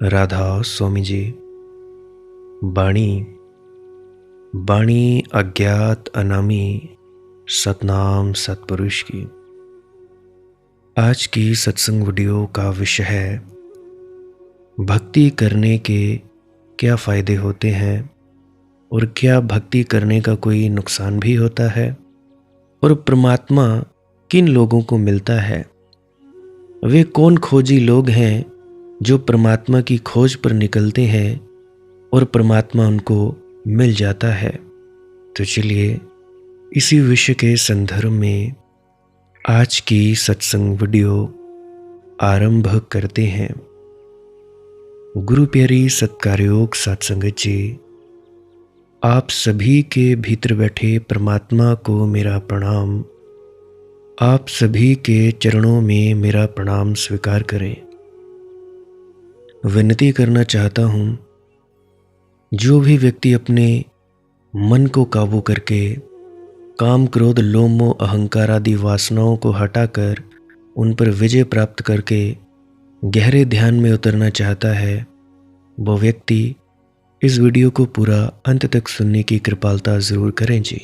राधा स्वामी जी। बाणी बाणी अज्ञात अनामी सतनाम सतपुरुष की। आज की सत्संग वीडियो का विषय है भक्ति करने के क्या फ़ायदे होते हैं और क्या भक्ति करने का कोई नुकसान भी होता है, और परमात्मा किन लोगों को मिलता है। वे कौन खोजी लोग हैं जो परमात्मा की खोज पर निकलते हैं और परमात्मा उनको मिल जाता है। तो चलिए इसी विषय के संदर्भ में आज की सत्संग वीडियो आरंभ करते हैं। गुरु प्यारी सत्कारयोग सत्संगत जी, आप सभी के भीतर बैठे परमात्मा को मेरा प्रणाम। आप सभी के चरणों में मेरा प्रणाम स्वीकार करें। विनती करना चाहता हूँ, जो भी व्यक्ति अपने मन को काबू करके काम क्रोध लोभ मोह अहंकार आदि वासनाओं को हटाकर उन पर विजय प्राप्त करके गहरे ध्यान में उतरना चाहता है, वो व्यक्ति इस वीडियो को पूरा अंत तक सुनने की कृपालता ज़रूर करें जी।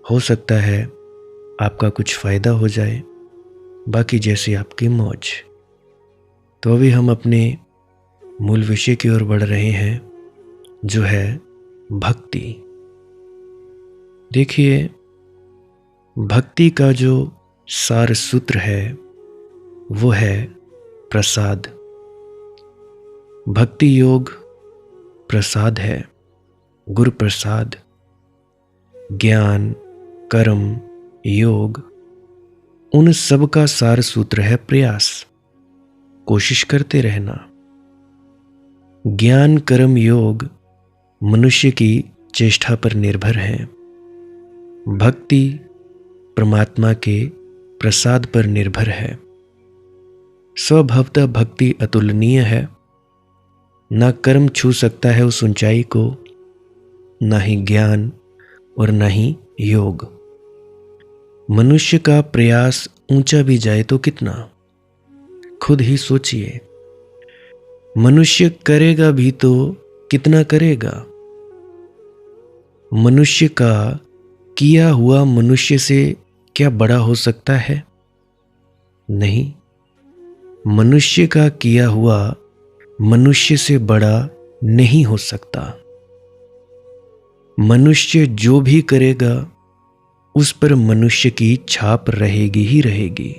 हो सकता है आपका कुछ फ़ायदा हो जाए, बाकी जैसे आपकी मौज। तो अभी हम अपने मूल विषय की ओर बढ़ रहे हैं, जो है भक्ति। देखिए, भक्ति का जो सार सूत्र है वो है प्रसाद। भक्ति योग प्रसाद है, गुरु प्रसाद। ज्ञान, कर्म, योग, उन सब का सार सूत्र है प्रयास, कोशिश करते रहना। ज्ञान, कर्म, योग मनुष्य की चेष्टा पर निर्भर है। भक्ति परमात्मा के प्रसाद पर निर्भर है। स्वभावतः भक्ति अतुलनीय है। ना कर्म छू सकता है उस ऊंचाई को, ना ही ज्ञान और ना ही योग। मनुष्य का प्रयास ऊंचा भी जाए तो कितना, खुद ही सोचिए। मनुष्य करेगा भी तो कितना करेगा। मनुष्य का किया हुआ मनुष्य से क्या बड़ा हो सकता है? नहीं। मनुष्य का किया हुआ मनुष्य से बड़ा नहीं हो सकता। मनुष्य जो भी करेगा उस पर मनुष्य की छाप रहेगी ही रहेगी।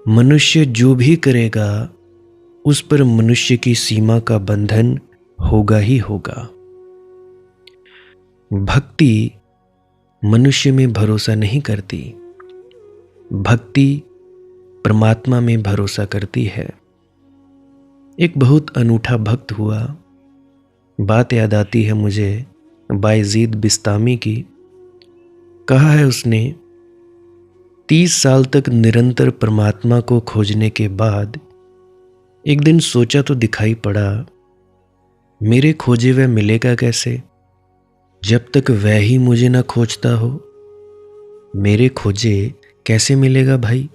मनुष्य जो भी करेगा उस पर मनुष्य की सीमा का बंधन होगा ही होगा। भक्ति मनुष्य में भरोसा नहीं करती, भक्ति परमात्मा में भरोसा करती है। एक बहुत अनूठा भक्त हुआ। बात याद आती है मुझे बायजीद बिस्तामी की। कहा है उसने, 30 साल तक निरंतर परमात्मा को खोजने के बाद एक दिन सोचा तो दिखाई पड़ा, मेरे खोजे वह मिलेगा कैसे जब तक वह ही मुझे ना खोजता हो। मेरे खोजे कैसे मिलेगा भाई,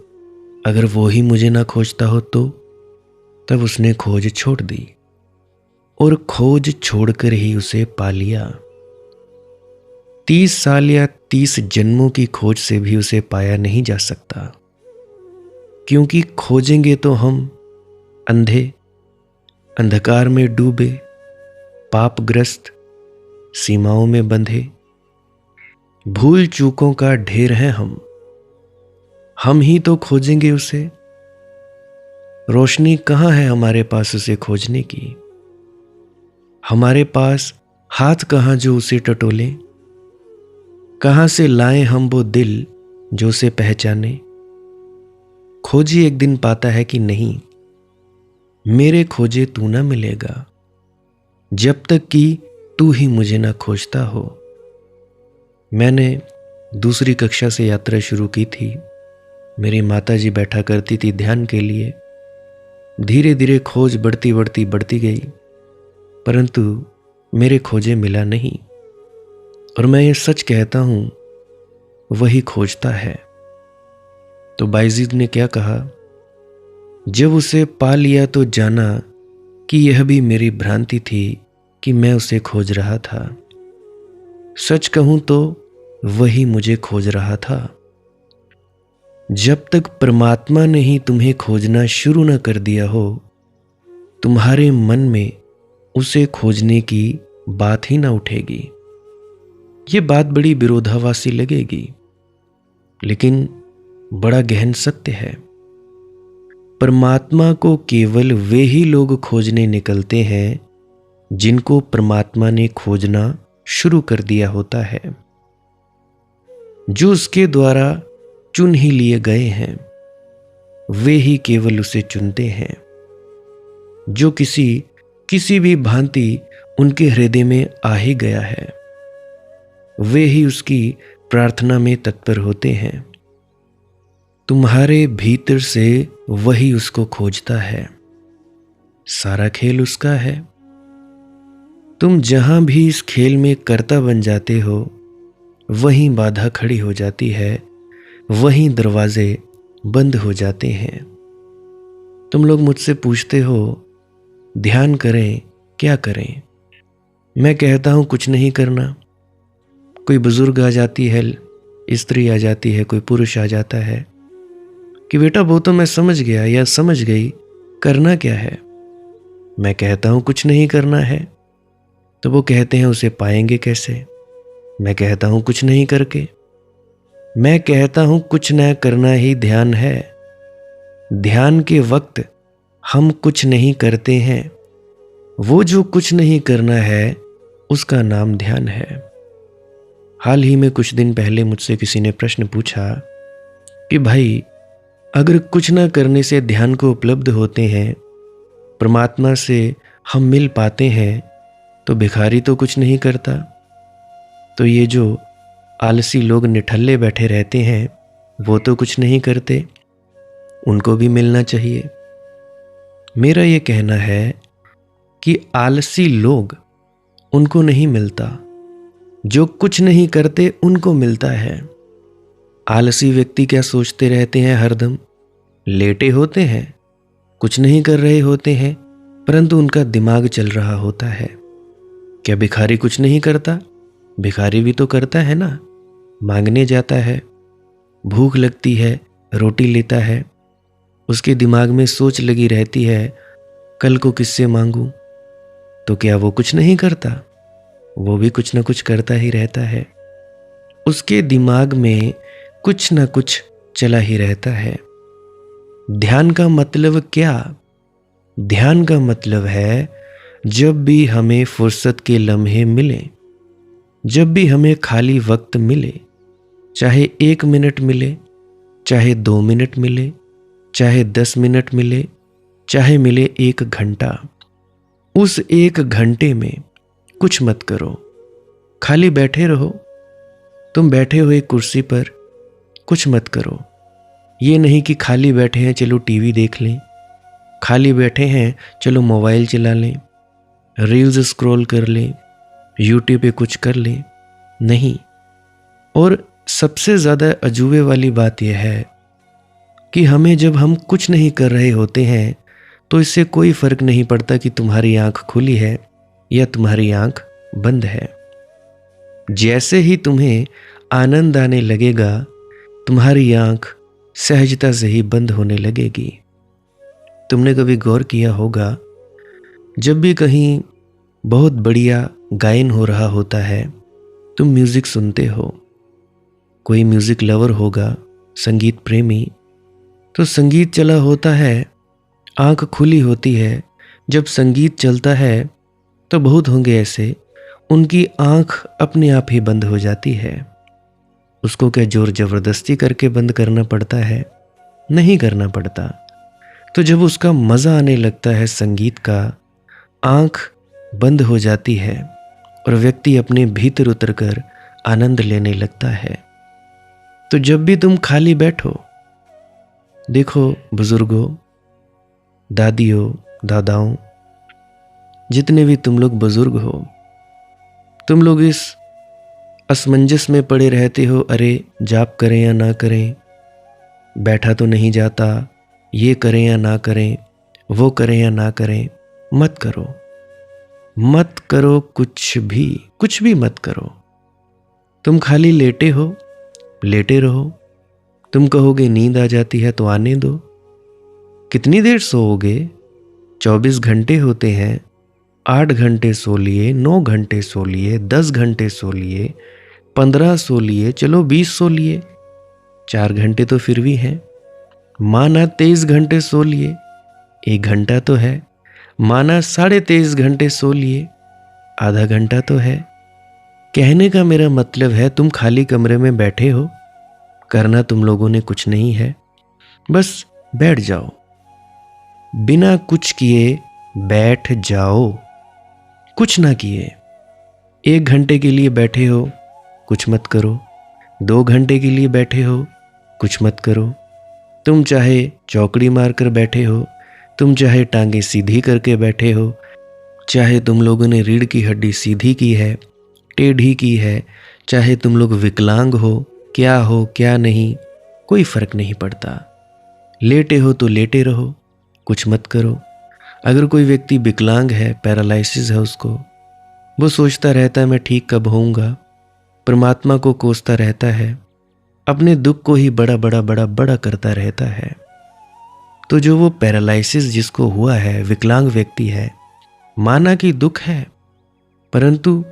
अगर वो ही मुझे ना खोजता हो तो। तब उसने खोज छोड़ दी और खोज छोड़कर ही उसे पा लिया। 30 साल या 30 जन्मों की खोज से भी उसे पाया नहीं जा सकता, क्योंकि खोजेंगे तो हम अंधे, अंधकार में डूबे, पापग्रस्त, सीमाओं में बंधे, भूल चूकों का ढेर है हम ही तो खोजेंगे उसे। रोशनी कहाँ है हमारे पास उसे खोजने की? हमारे पास हाथ कहाँ जो उसे टटोले? कहाँ से लाएं हम वो दिल जो उसे पहचाने? खोजी एक दिन पाता है कि नहीं, मेरे खोजे तू ना मिलेगा जब तक कि तू ही मुझे ना खोजता हो। मैंने दूसरी कक्षा से यात्रा शुरू की थी। मेरी माताजी बैठा करती थी ध्यान के लिए। धीरे धीरे खोज बढ़ती गई, परंतु मेरे खोजे मिला नहीं। और मैं ये सच कहता हूँ, वही खोजता है। तो बायजीद ने क्या कहा, जब उसे पा लिया तो जाना कि यह भी मेरी भ्रांति थी कि मैं उसे खोज रहा था। सच कहूं तो वही मुझे खोज रहा था। जब तक परमात्मा ने ही तुम्हें खोजना शुरू न कर दिया हो, तुम्हारे मन में उसे खोजने की बात ही ना उठेगी। ये बात बड़ी विरोधाभासी लगेगी, लेकिन बड़ा गहन सत्य है। परमात्मा को केवल वे ही लोग खोजने निकलते हैं जिनको परमात्मा ने खोजना शुरू कर दिया होता है, जो उसके द्वारा चुन ही लिए गए हैं। वे ही केवल उसे चुनते हैं। जो किसी भी भांति उनके हृदय में आ ही गया है, वे ही उसकी प्रार्थना में तत्पर होते हैं। तुम्हारे भीतर से वही उसको खोजता है। सारा खेल उसका है। तुम जहां भी इस खेल में कर्ता बन जाते हो, वहीं बाधा खड़ी हो जाती है, वहीं दरवाजे बंद हो जाते हैं। तुम लोग मुझसे पूछते हो ध्यान करें, क्या करें? मैं कहता हूं कुछ नहीं करना। कोई बुजुर्ग आ जाती है, स्त्री आ जाती है, कोई पुरुष आ जाता है कि बेटा वो तो मैं समझ गया या समझ गई, करना क्या है? मैं कहता हूं कुछ नहीं करना है। तो वो कहते हैं उसे पाएंगे कैसे? मैं कहता हूं कुछ नहीं करके। मैं कहता हूं कुछ न करना ही ध्यान है। ध्यान के वक्त हम कुछ नहीं करते हैं। वो जो कुछ नहीं करना है, उसका नाम ध्यान है। हाल ही में कुछ दिन पहले मुझसे किसी ने प्रश्न पूछा कि भाई, अगर कुछ ना करने से ध्यान को उपलब्ध होते हैं, परमात्मा से हम मिल पाते हैं, तो भिखारी तो कुछ नहीं करता, तो ये जो आलसी लोग निठल्ले बैठे रहते हैं, वो तो कुछ नहीं करते, उनको भी मिलना चाहिए। मेरा ये कहना है कि आलसी लोग, उनको नहीं मिलता, जो कुछ नहीं करते उनको मिलता है। आलसी व्यक्ति क्या सोचते रहते हैं? हरदम लेटे होते हैं, कुछ नहीं कर रहे होते हैं, परंतु उनका दिमाग चल रहा होता है। क्या भिखारी कुछ नहीं करता? भिखारी भी तो करता है ना, मांगने जाता है, भूख लगती है, रोटी लेता है, उसके दिमाग में सोच लगी रहती है कल को किससे मांगूं। तो क्या वो कुछ नहीं करता? वो भी कुछ ना कुछ करता ही रहता है। उसके दिमाग में कुछ ना कुछ चला ही रहता है। ध्यान का मतलब क्या? ध्यान का मतलब है जब भी हमें फुर्सत के लम्हे मिले, जब भी हमें खाली वक्त मिले, चाहे 1 मिनट मिले, चाहे 2 मिनट मिले, चाहे 10 मिनट मिले, चाहे मिले 1 घंटा, उस 1 घंटे में कुछ मत करो, खाली बैठे रहो। तुम बैठे हो एक कुर्सी पर, कुछ मत करो। ये नहीं कि खाली बैठे हैं चलो टीवी देख लें, खाली बैठे हैं चलो मोबाइल चला लें, रील्स स्क्रॉल कर लें, यूट्यूब पे कुछ कर लें। नहीं। और सबसे ज़्यादा अजूबे वाली बात यह है कि हमें जब हम कुछ नहीं कर रहे होते हैं, तो इससे कोई फर्क नहीं पड़ता कि तुम्हारी आंख खुली है या तुम्हारी आंख बंद है। जैसे ही तुम्हें आनंद आने लगेगा, तुम्हारी आंख सहजता से ही बंद होने लगेगी। तुमने कभी गौर किया होगा, जब भी कहीं बहुत बढ़िया गायन हो रहा होता है, तुम म्यूजिक सुनते हो। कोई म्यूजिक लवर होगा, संगीत प्रेमी, तो संगीत चला होता है, आंख खुली होती है। जब संगीत चलता है तो बहुत होंगे ऐसे, उनकी आंख अपने आप ही बंद हो जाती है। उसको क्या जोर जबरदस्ती करके बंद करना पड़ता है? नहीं करना पड़ता। तो जब उसका मजा आने लगता है संगीत का, आंख बंद हो जाती है और व्यक्ति अपने भीतर उतरकर आनंद लेने लगता है। तो जब भी तुम खाली बैठो, देखो बुजुर्गों, दादियों, दादाओं, जितने भी तुम लोग बुजुर्ग हो, तुम लोग इस असमंजस में पड़े रहते हो, अरे जाप करें या ना करें, बैठा तो नहीं जाता, ये करें या ना करें, वो करें या ना करें। मत करो, मत करो, कुछ भी मत करो। तुम खाली लेटे हो, लेटे रहो। तुम कहोगे नींद आ जाती है तो आने दो। कितनी देर सोओगे? 24 घंटे होते हैं। 8 घंटे सो लिए, 9 घंटे सो लिए, 10 घंटे सो लिए, 15 सो लिए, चलो 20 सो लिए, 4 घंटे तो फिर भी हैं। माना 23 घंटे सो लिए, 1 घंटा तो है। माना 23.5 घंटे सो लिए, आधा घंटा तो है। कहने का मेरा मतलब है, तुम खाली कमरे में बैठे हो, करना तुम लोगों ने कुछ नहीं है, बस बैठ जाओ। बिना कुछ किए बैठ जाओ, कुछ ना किए। 1 घंटे के लिए बैठे हो, कुछ मत करो। 2 घंटे के लिए बैठे हो, कुछ मत करो। तुम चाहे चौकड़ी मारकर बैठे हो, तुम चाहे टांगे सीधी करके बैठे हो, चाहे तुम लोगों ने रीढ़ की हड्डी सीधी की है, टेढ़ी की है, चाहे तुम लोग विकलांग हो क्या नहीं, कोई फर्क नहीं पड़ता। लेटे हो तो लेटे रहो, कुछ मत करो। अगर कोई व्यक्ति विकलांग है, पैरालिसिस है उसको, वो सोचता रहता है मैं ठीक कब होऊंगा, परमात्मा को कोसता रहता है, अपने दुख को ही बड़ा बड़ा बड़ा बड़ा करता रहता है। तो जो वो पैरालिसिस जिसको हुआ है, विकलांग व्यक्ति है, माना कि दुख है, परंतु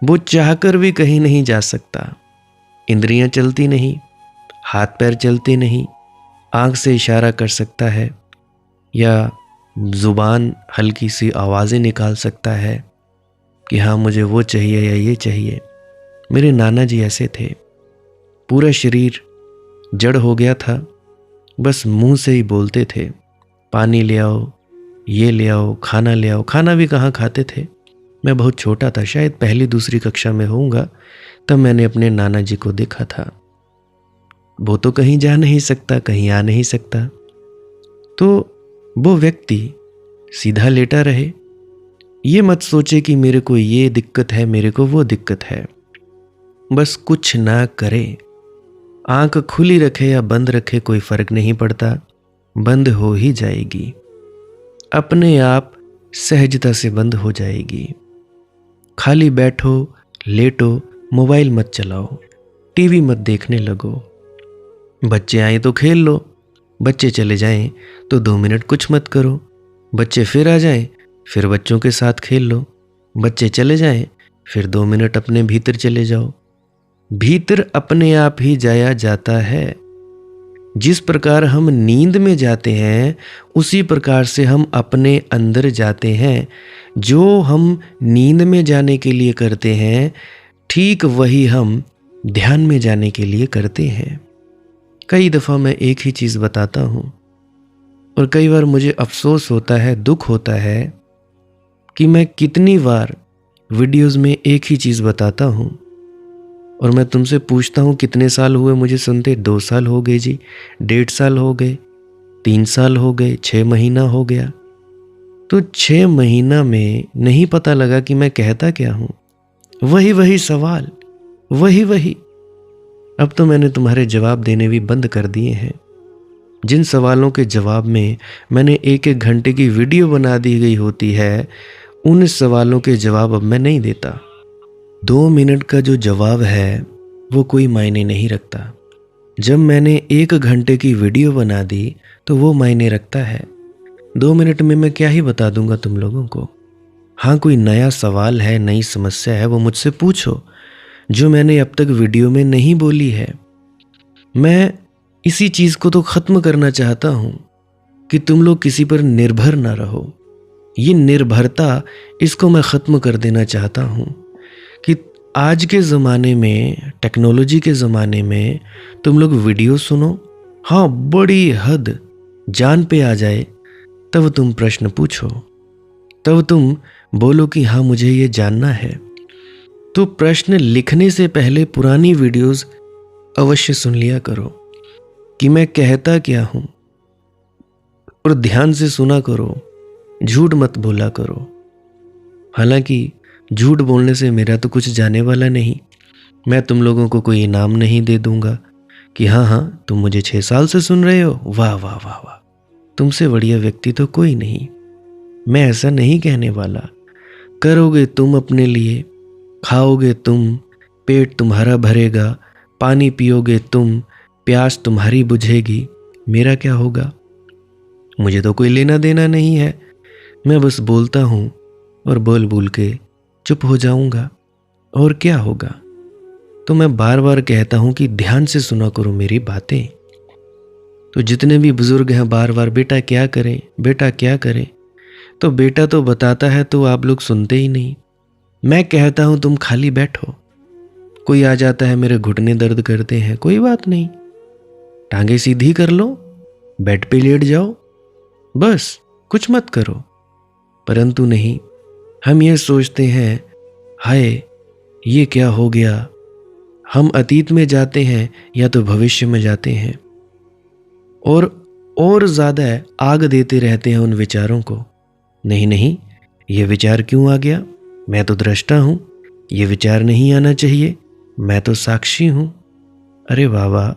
वो चाहकर भी कहीं नहीं जा सकता। इंद्रियां चलती नहीं, हाथ पैर चलते नहीं, आंख से इशारा कर सकता है या जुबान हल्की सी आवाज़ें निकाल सकता है कि हाँ मुझे वो चाहिए या ये चाहिए। मेरे नाना जी ऐसे थे, पूरा शरीर जड़ हो गया था, बस मुंह से ही बोलते थे पानी ले आओ, ये ले आओ, खाना ले आओ। खाना भी कहाँ खाते थे। मैं बहुत छोटा था, शायद पहली दूसरी कक्षा में होऊंगा, तब मैंने अपने नाना जी को देखा था। वो तो कहीं जा नहीं सकता, कहीं आ नहीं सकता, तो वो व्यक्ति सीधा लेटा रहे। ये मत सोचे कि मेरे को ये दिक्कत है, मेरे को वो दिक्कत है, बस कुछ ना करे। आंख खुली रखे या बंद रखे कोई फर्क नहीं पड़ता, बंद हो ही जाएगी, अपने आप सहजता से बंद हो जाएगी। खाली बैठो, लेटो, मोबाइल मत चलाओ, टीवी मत देखने लगो। बच्चे आए तो खेल लो, बच्चे चले जाएं तो 2 मिनट कुछ मत करो। बच्चे फिर आ जाएं, फिर बच्चों के साथ खेल लो। बच्चे चले जाएं, फिर 2 मिनट अपने भीतर चले जाओ। भीतर अपने आप ही जाया जाता है। जिस प्रकार हम नींद में जाते हैं, उसी प्रकार से हम अपने अंदर जाते हैं। जो हम नींद में जाने के लिए करते हैं, ठीक वही हम ध्यान में जाने के लिए करते हैं। कई दफ़ा मैं एक ही चीज़ बताता हूँ और कई बार मुझे अफसोस होता है, दुख होता है कि मैं कितनी बार वीडियोज़ में एक ही चीज़ बताता हूँ और मैं तुमसे पूछता हूँ कितने साल हुए मुझे सुनते? 2 साल हो गए जी, 1.5 साल हो गए, 3 साल हो गए, 6 महीना हो गया। तो 6 महीना में नहीं पता लगा कि मैं कहता क्या हूँ। वही सवाल, वही। अब तो मैंने तुम्हारे जवाब देने भी बंद कर दिए हैं। जिन सवालों के जवाब में मैंने 1-1 घंटे की वीडियो बना दी गई होती है, उन सवालों के जवाब अब मैं नहीं देता। 2 मिनट का जो जवाब है वो कोई मायने नहीं रखता। जब मैंने 1 घंटे की वीडियो बना दी तो वो मायने रखता है। 2 मिनट में मैं क्या ही बता दूंगा तुम लोगों को। हाँ, कोई नया सवाल है, नई समस्या है, वो मुझसे पूछो जो मैंने अब तक वीडियो में नहीं बोली है। मैं इसी चीज़ को तो ख़त्म करना चाहता हूँ कि तुम लोग किसी पर निर्भर ना रहो। ये निर्भरता, इसको मैं ख़त्म कर देना चाहता हूँ कि आज के ज़माने में, टेक्नोलॉजी के ज़माने में तुम लोग वीडियो सुनो, हाँ बड़ी हद जान पे आ जाए, तब तुम प्रश्न पूछो, तब तुम बोलो कि हाँ मुझे ये जानना है। तो प्रश्न लिखने से पहले पुरानी वीडियोस अवश्य सुन लिया करो कि मैं कहता क्या हूँ, और ध्यान से सुना करो, झूठ मत बोला करो। हालांकि झूठ बोलने से मेरा तो कुछ जाने वाला नहीं। मैं तुम लोगों को कोई इनाम नहीं दे दूंगा कि हाँ तुम मुझे 6 साल से सुन रहे हो, वाह वाह वाह वाह, तुमसे बढ़िया व्यक्ति तो कोई नहीं। मैं ऐसा नहीं कहने वाला। करोगे तुम अपने लिए, खाओगे तुम, पेट तुम्हारा भरेगा, पानी पियोगे तुम, प्यास तुम्हारी बुझेगी, मेरा क्या होगा? मुझे तो कोई लेना देना नहीं है। मैं बस बोलता हूँ और बोल बोल के चुप हो जाऊंगा, और क्या होगा? तो मैं बार बार कहता हूँ कि ध्यान से सुना करो मेरी बातें। तो जितने भी बुजुर्ग हैं बार बार बेटा क्या करें, बेटा क्या करें, तो बेटा तो बताता है तो आप लोग सुनते ही नहीं। मैं कहता हूँ तुम खाली बैठो। कोई आ जाता है मेरे घुटने दर्द करते हैं, कोई बात नहीं, टांगे सीधी कर लो, बेड पे लेट जाओ, बस कुछ मत करो। परंतु नहीं, हम ये सोचते हैं हाय ये क्या हो गया। हम अतीत में जाते हैं या तो भविष्य में जाते हैं और ज़्यादा आग देते रहते हैं उन विचारों को। नहीं नहीं, ये विचार क्यों आ गया? मैं तो दृष्टा हूँ, ये विचार नहीं आना चाहिए, मैं तो साक्षी हूँ। अरे बाबा,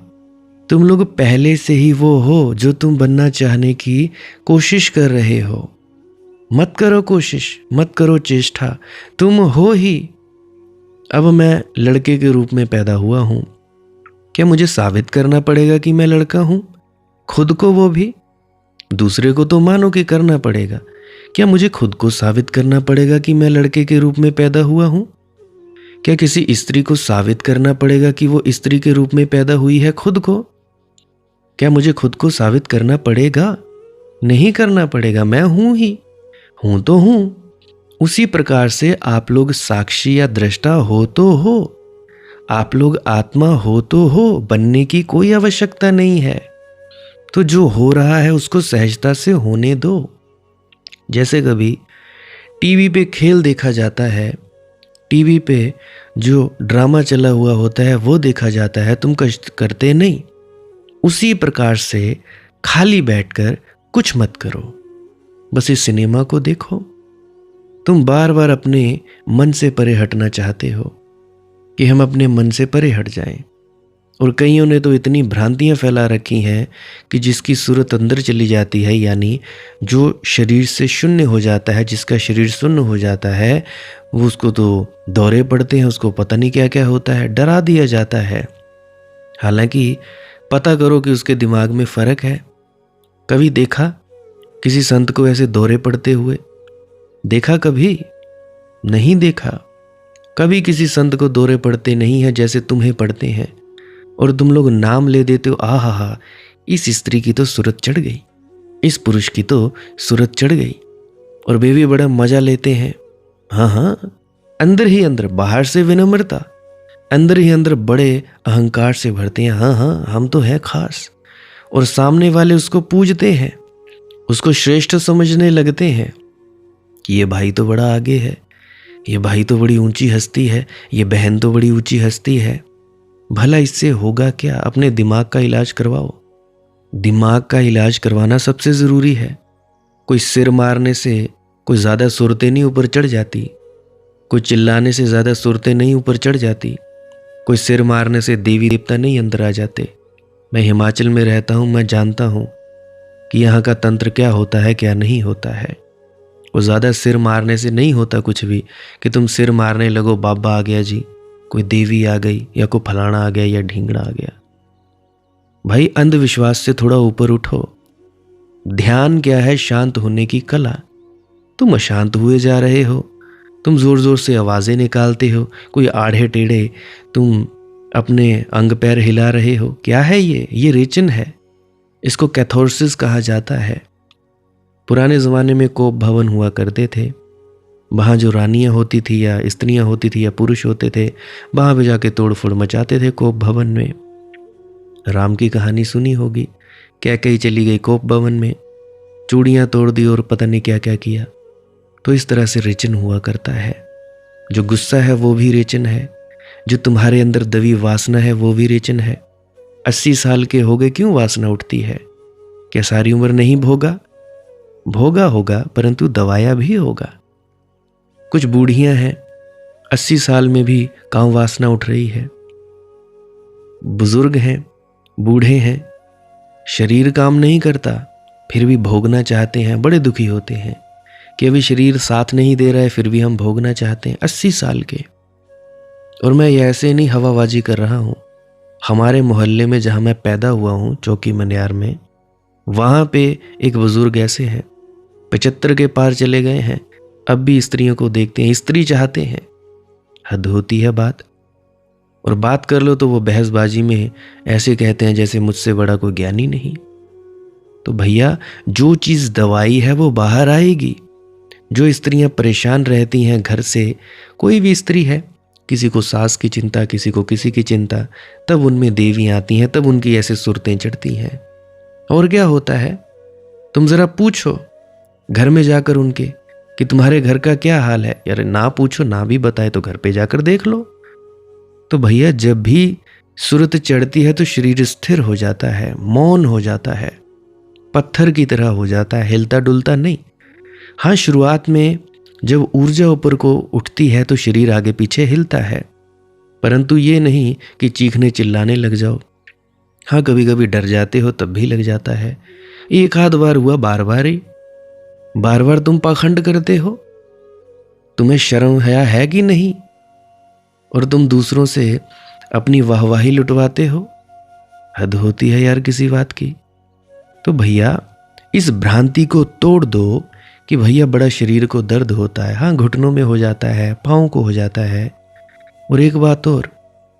तुम लोग पहले से ही वो हो जो तुम बनना चाहने की कोशिश कर रहे हो। मत करो कोशिश, मत करो चेष्टा, तुम हो ही। अब मैं लड़के के रूप में पैदा हुआ हूं, क्या मुझे साबित करना पड़ेगा कि मैं लड़का हूं? खुद को वो भी, दूसरे को तो मानो कि करना पड़ेगा, क्या मुझे खुद को साबित करना पड़ेगा कि मैं लड़के के रूप में पैदा हुआ हूं? क्या किसी स्त्री को साबित करना पड़ेगा कि वो स्त्री के रूप में पैदा हुई है खुद को? क्या मुझे खुद को साबित करना पड़ेगा? नहीं करना पड़ेगा, मैं हूं ही, हूं तो हूं। उसी प्रकार से आप लोग साक्षी या दृष्टा हो तो हो, आप लोग आत्मा हो तो हो, बनने की कोई आवश्यकता नहीं है। तो जो हो रहा है उसको सहजता से होने दो। जैसे कभी टीवी पे खेल देखा जाता है, टीवी पे जो ड्रामा चला हुआ होता है वो देखा जाता है, तुम कष्ट करते नहीं। उसी प्रकार से खाली बैठकर कुछ मत करो, बस इस सिनेमा को देखो। तुम बार बार अपने मन से परे हटना चाहते हो कि हम अपने मन से परे हट जाएं, और कईयों ने तो इतनी भ्रांतियां फैला रखी हैं कि जिसकी सूरत अंदर चली जाती है, यानी जो शरीर से शून्य हो जाता है, जिसका शरीर शून्य हो जाता है, वो उसको तो दौरे पड़ते हैं, उसको पता नहीं क्या क्या होता है, डरा दिया जाता है। हालांकि पता करो कि उसके दिमाग में फर्क है। कभी देखा किसी संत को ऐसे दौरे पड़ते हुए? देखा कभी? नहीं देखा। कभी किसी संत को दौरे पड़ते नहीं है जैसे तुम्हें पड़ते हैं, और तुम लोग नाम ले देते हो, आहा हा, इस स्त्री की तो सूरत चढ़ गई, इस पुरुष की तो सूरत चढ़ गई, और वे भी बड़ा मजा लेते हैं। हाँ हाँ, अंदर ही अंदर, बाहर से विनम्रता, अंदर ही अंदर बड़े अहंकार से भरते हैं। हाँ हाँ, हम तो हैं खास, और सामने वाले उसको पूजते हैं, उसको श्रेष्ठ समझने लगते हैं कि ये भाई तो बड़ा आगे है, ये भाई तो बड़ी ऊंची हस्ती है, ये बहन तो बड़ी ऊंची हस्ती है। भला इससे होगा क्या? अपने दिमाग का इलाज करवाओ। दिमाग का इलाज करवाना सबसे ज़रूरी है। कोई सिर मारने से कोई ज़्यादा सूरतें नहीं ऊपर चढ़ जाती, कोई चिल्लाने से ज़्यादा सूरतें नहीं ऊपर चढ़ जाती, कोई सिर मारने से देवी देवता नहीं अंदर आ जाते। मैं हिमाचल में रहता हूँ, मैं जानता हूँ कि यहाँ का तंत्र क्या होता है, क्या नहीं होता है। वो ज़्यादा सिर मारने से नहीं होता कुछ भी, कि तुम सिर मारने लगो, बाबा आ गया जी, कोई देवी आ गई, या कोई फलाना आ गया, या ढींगड़ा आ गया। भाई अंधविश्वास से थोड़ा ऊपर उठो। ध्यान क्या है? शांत होने की कला। तुम अशांत हुए जा रहे हो, तुम जोर जोर से आवाज़ें निकालते हो, कोई आड़े टेढ़े तुम अपने अंग पैर हिला रहे हो। क्या है ये रेचन है, इसको कैथोरसिस कहा जाता है। पुराने ज़माने में कोप भवन हुआ करते थे, वहाँ जो रानियाँ होती थी या स्त्रियाँ होती थी या पुरुष होते थे, वहाँ पे जाके तोड़ फोड़ मचाते थे कोप भवन में। राम की कहानी सुनी होगी, क्या कही चली गई कोप भवन में, चूड़ियाँ तोड़ दी और पता नहीं क्या क्या किया। तो इस तरह से रेचन हुआ करता है। जो गुस्सा है वो भी रेचन है, जो तुम्हारे अंदर दबी वासना है वो भी रेचन है। 80 साल के हो गए, क्यों वासना उठती है? क्या सारी उम्र नहीं भोगा? भोगा होगा, परंतु दबाया भी होगा। कुछ बूढ़ियां हैं, 80 साल में भी काम वासना उठ रही है। बुजुर्ग हैं, बूढ़े हैं, शरीर काम नहीं करता, फिर भी भोगना चाहते हैं, बड़े दुखी होते हैं। कि अभी शरीर साथ नहीं दे रहा है, फिर भी हम भोगना चाहते हैं। 80 साल के। और मैं ये ऐसे नहीं हवाबाजी कर रहा हूँ। हमारे मोहल्ले में जहाँ मैं पैदा हुआ हूँ, चौकी मनियार में, वहाँ पे एक बुजुर्ग ऐसे हैं, 75 के पार चले गए हैं, अब भी स्त्रियों को देखते हैं, स्त्री चाहते हैं। हद होती है बात। और बात कर लो तो वो बहसबाजी में ऐसे कहते हैं जैसे मुझसे बड़ा कोई ज्ञानी नहीं। तो भैया, जो चीज़ दवाई है वो बाहर आएगी। जो स्त्रियां परेशान रहती हैं घर से, कोई भी स्त्री है, किसी को सास की चिंता, किसी को किसी की चिंता, तब उनमें देवी आती हैं, तब उनकी ऐसे सुरतें चढ़ती हैं। और क्या होता है, तुम जरा पूछो घर में जाकर उनके कि तुम्हारे घर का क्या हाल है। यार ना पूछो, ना भी बताए तो घर पे जाकर देख लो। तो भैया, जब भी सुरत चढ़ती है तो शरीर स्थिर हो जाता है, मौन हो जाता है, पत्थर की तरह हो जाता है, हिलता डुलता नहीं। हाँ, शुरुआत में जब ऊर्जा ऊपर को उठती है तो शरीर आगे पीछे हिलता है, परंतु ये नहीं कि चीखने चिल्लाने लग जाओ। हाँ, कभी कभी डर जाते हो तब भी लग जाता है। एक आध बार हुआ, बार बार ही। बार बार तुम पाखंड करते हो, तुम्हें शर्म हया है कि नहीं? और तुम दूसरों से अपनी वाहवाही लुटवाते हो। हद होती है यार किसी बात की। तो भैया, इस भ्रांति को तोड़ दो कि भैया बड़ा शरीर को दर्द होता है। हाँ, घुटनों में हो जाता है, पाँव को हो जाता है। और एक बात और,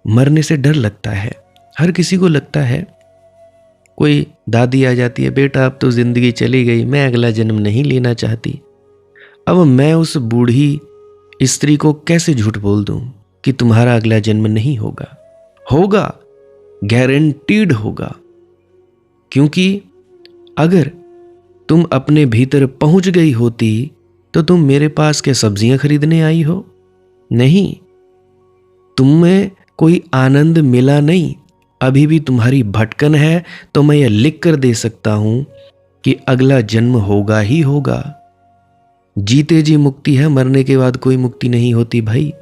मरने से डर लगता है, हर किसी को लगता है। कोई दादी आ जाती है, बेटा अब तो जिंदगी चली गई, मैं अगला जन्म नहीं लेना चाहती। अब मैं उस बूढ़ी स्त्री को कैसे झूठ बोल दूं कि तुम्हारा अगला जन्म नहीं होगा? होगा, गारंटीड होगा। क्योंकि अगर तुम अपने भीतर पहुंच गई होती तो तुम मेरे पास क्या सब्जियां खरीदने आई हो? नहीं, तुम्हें कोई आनंद मिला नहीं, अभी भी तुम्हारी भटकन है। तो मैं यह लिख कर दे सकता हूं कि अगला जन्म होगा ही होगा। जीते जी मुक्ति है, मरने के बाद कोई मुक्ति नहीं होती भाई।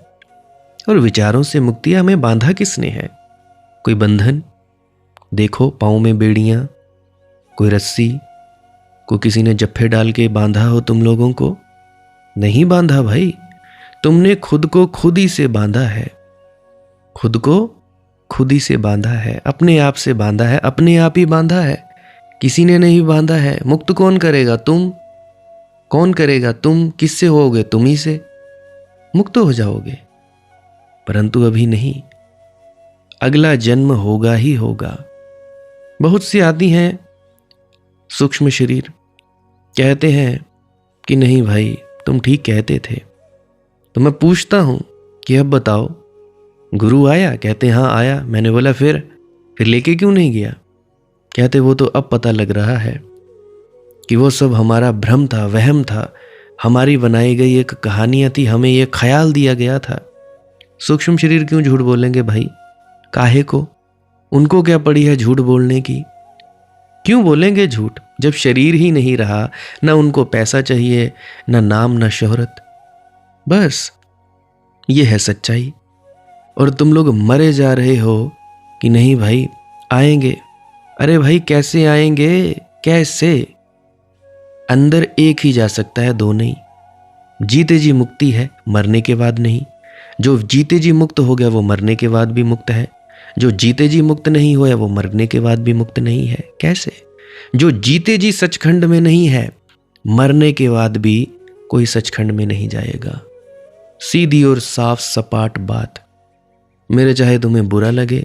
और विचारों से मुक्ति हमें बांधा किसने है? कोई बंधन देखो, पाँव में बेड़ियां, कोई रस्सी, को किसी ने जफ्फे डाल के बांधा हो तुम लोगों को? नहीं बांधा भाई, तुमने खुद को खुद ही से बांधा है। खुद को खुद ही से बांधा है, अपने आप से बांधा है, अपने आप ही बांधा है, किसी ने नहीं बांधा है। मुक्त कौन करेगा? तुम। कौन करेगा? तुम। किससे होगे? तुम ही से मुक्त हो जाओगे। परंतु अभी नहीं, अगला जन्म होगा ही होगा। बहुत सी आती हैं सूक्ष्म शरीर, कहते हैं कि नहीं भाई तुम ठीक कहते थे। तो मैं पूछता हूं कि अब बताओ, गुरु आया? कहते हाँ आया। मैंने बोला फिर लेके क्यों नहीं गया? कहते वो तो अब पता लग रहा है कि वो सब हमारा भ्रम था, वहम था, हमारी बनाई गई एक कहानियां थी, हमें ये ख्याल दिया गया था। सूक्ष्म शरीर क्यों झूठ बोलेंगे भाई? काहे को? उनको क्या पड़ी है झूठ बोलने की? क्यों बोलेंगे झूठ जब शरीर ही नहीं रहा? ना उनको पैसा चाहिए, ना नाम, ना शोहरत। बस ये है सच्चाई। और तुम लोग मरे जा रहे हो कि नहीं भाई आएंगे। अरे भाई कैसे आएंगे? कैसे? अंदर एक ही जा सकता है, दो नहीं। जीते जी मुक्ति है, मरने के बाद नहीं। जो जीते जी मुक्त हो गया वो मरने के बाद भी मुक्त है। जो जीते जी मुक्त नहीं हुआ वो मरने के बाद भी मुक्त नहीं है। कैसे? जो जीते जी सचखंड में नहीं है, मरने के बाद भी कोई सचखंड में नहीं जाएगा। सीधी और साफ सपाट बात। मेरे चाहे तुम्हें बुरा लगे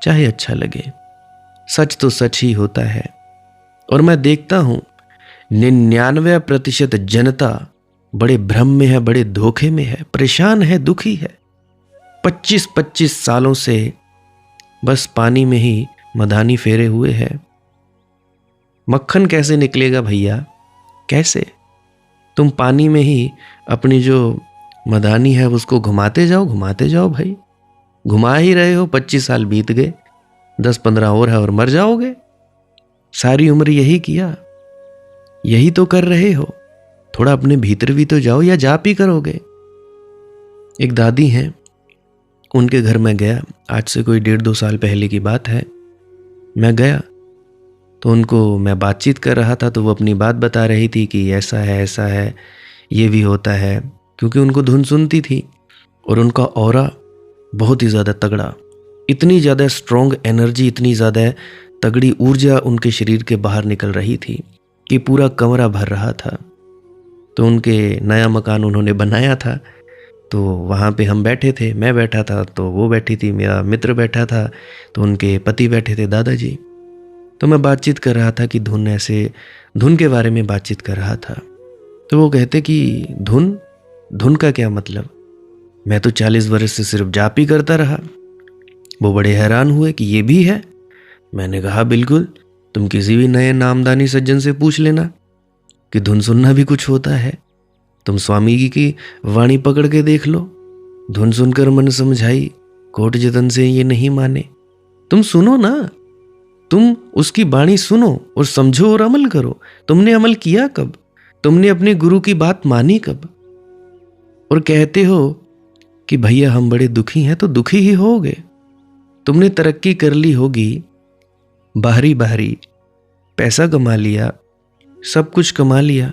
चाहे अच्छा लगे, सच तो सच ही होता है। और मैं देखता हूं 99% जनता बड़े भ्रम में है, बड़े धोखे में है, परेशान है, दुखी है। 25-25 सालों से बस पानी में ही मधानी फेरे हुए हैं। मक्खन कैसे निकलेगा भैया? कैसे? तुम पानी में ही अपनी जो मधानी है उसको घुमाते जाओ भाई। घुमा ही रहे हो, 25 साल बीत गए, 10-15 और है और मर जाओगे। सारी उम्र यही किया, यही तो कर रहे हो। थोड़ा अपने भीतर भी तो जाओ, या जाप ही करोगे। एक दादी हैं, उनके घर में गया, आज से कोई 1.5-2 साल पहले की बात है। मैं गया तो उनको मैं बातचीत कर रहा था, तो वो अपनी बात बता रही थी कि ऐसा है, ये भी होता है क्योंकि उनको धुन सुनती थी और उनका ऑरा बहुत ही ज़्यादा तगड़ा, इतनी ज़्यादा स्ट्रॉन्ग एनर्जी, इतनी ज़्यादा तगड़ी ऊर्जा उनके शरीर के बाहर निकल रही थी कि पूरा कमरा भर रहा था। तो उनके नया मकान उन्होंने बनाया था, तो वहाँ पे हम बैठे थे, मैं बैठा था, तो वो बैठी थी, मेरा मित्र बैठा था, तो उनके पति बैठे थे, दादाजी। तो मैं बातचीत कर रहा था कि धुन के बारे में बातचीत कर रहा था। तो वो कहते कि धुन का क्या मतलब? मैं तो 40 वर्ष से सिर्फ जाप ही करता रहा। वो बड़े हैरान हुए कि ये भी है। मैंने कहा बिल्कुल, तुम किसी भी नए नामदानी सज्जन से पूछ लेना कि धुन सुनना भी कुछ होता है। तुम स्वामी जी की वाणी पकड़ के देख लो, धुन सुनकर मन समझाई, कोट जतन से ये नहीं माने। तुम सुनो ना, तुम उसकी वाणी सुनो और समझो और अमल करो। तुमने अमल किया कब? तुमने अपने गुरु की बात मानी कब? और कहते हो कि भैया हम बड़े दुखी हैं, तो दुखी ही होगे। तुमने तरक्की कर ली होगी, बाहरी पैसा कमा लिया, सब कुछ कमा लिया,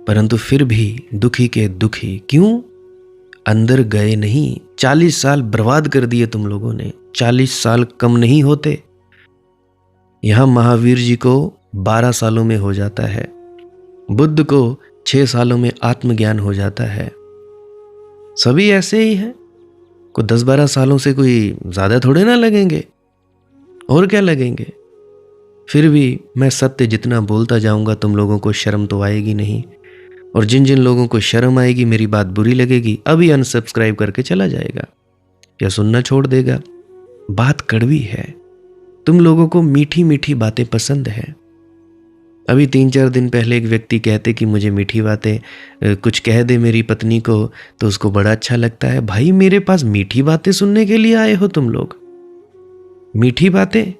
परंतु फिर भी दुखी के दुखी क्यों? अंदर गए नहीं। 40 साल बर्बाद कर दिए तुम लोगों ने। 40 साल कम नहीं होते। यहां महावीर जी को 12 सालों में हो जाता है, बुद्ध को 6 सालों में आत्मज्ञान हो जाता है। सभी ऐसे ही हैं। को 10-12 सालों से कोई ज्यादा थोड़े ना लगेंगे, और क्या लगेंगे। फिर भी मैं सत्य जितना बोलता जाऊंगा तुम लोगों को शर्म तो आएगी नहीं, और जिन जिन लोगों को शर्म आएगी, मेरी बात बुरी लगेगी, अभी अनसब्सक्राइब करके चला जाएगा या सुनना छोड़ देगा। बात कड़वी है। तुम लोगों को मीठी मीठी बातें पसंद है। अभी 3-4 दिन पहले एक व्यक्ति कहते कि मुझे मीठी बातें कुछ कह दे मेरी पत्नी को तो उसको बड़ा अच्छा लगता है। भाई मेरे पास मीठी बातें सुनने के लिए आए हो तुम लोग? मीठी बातें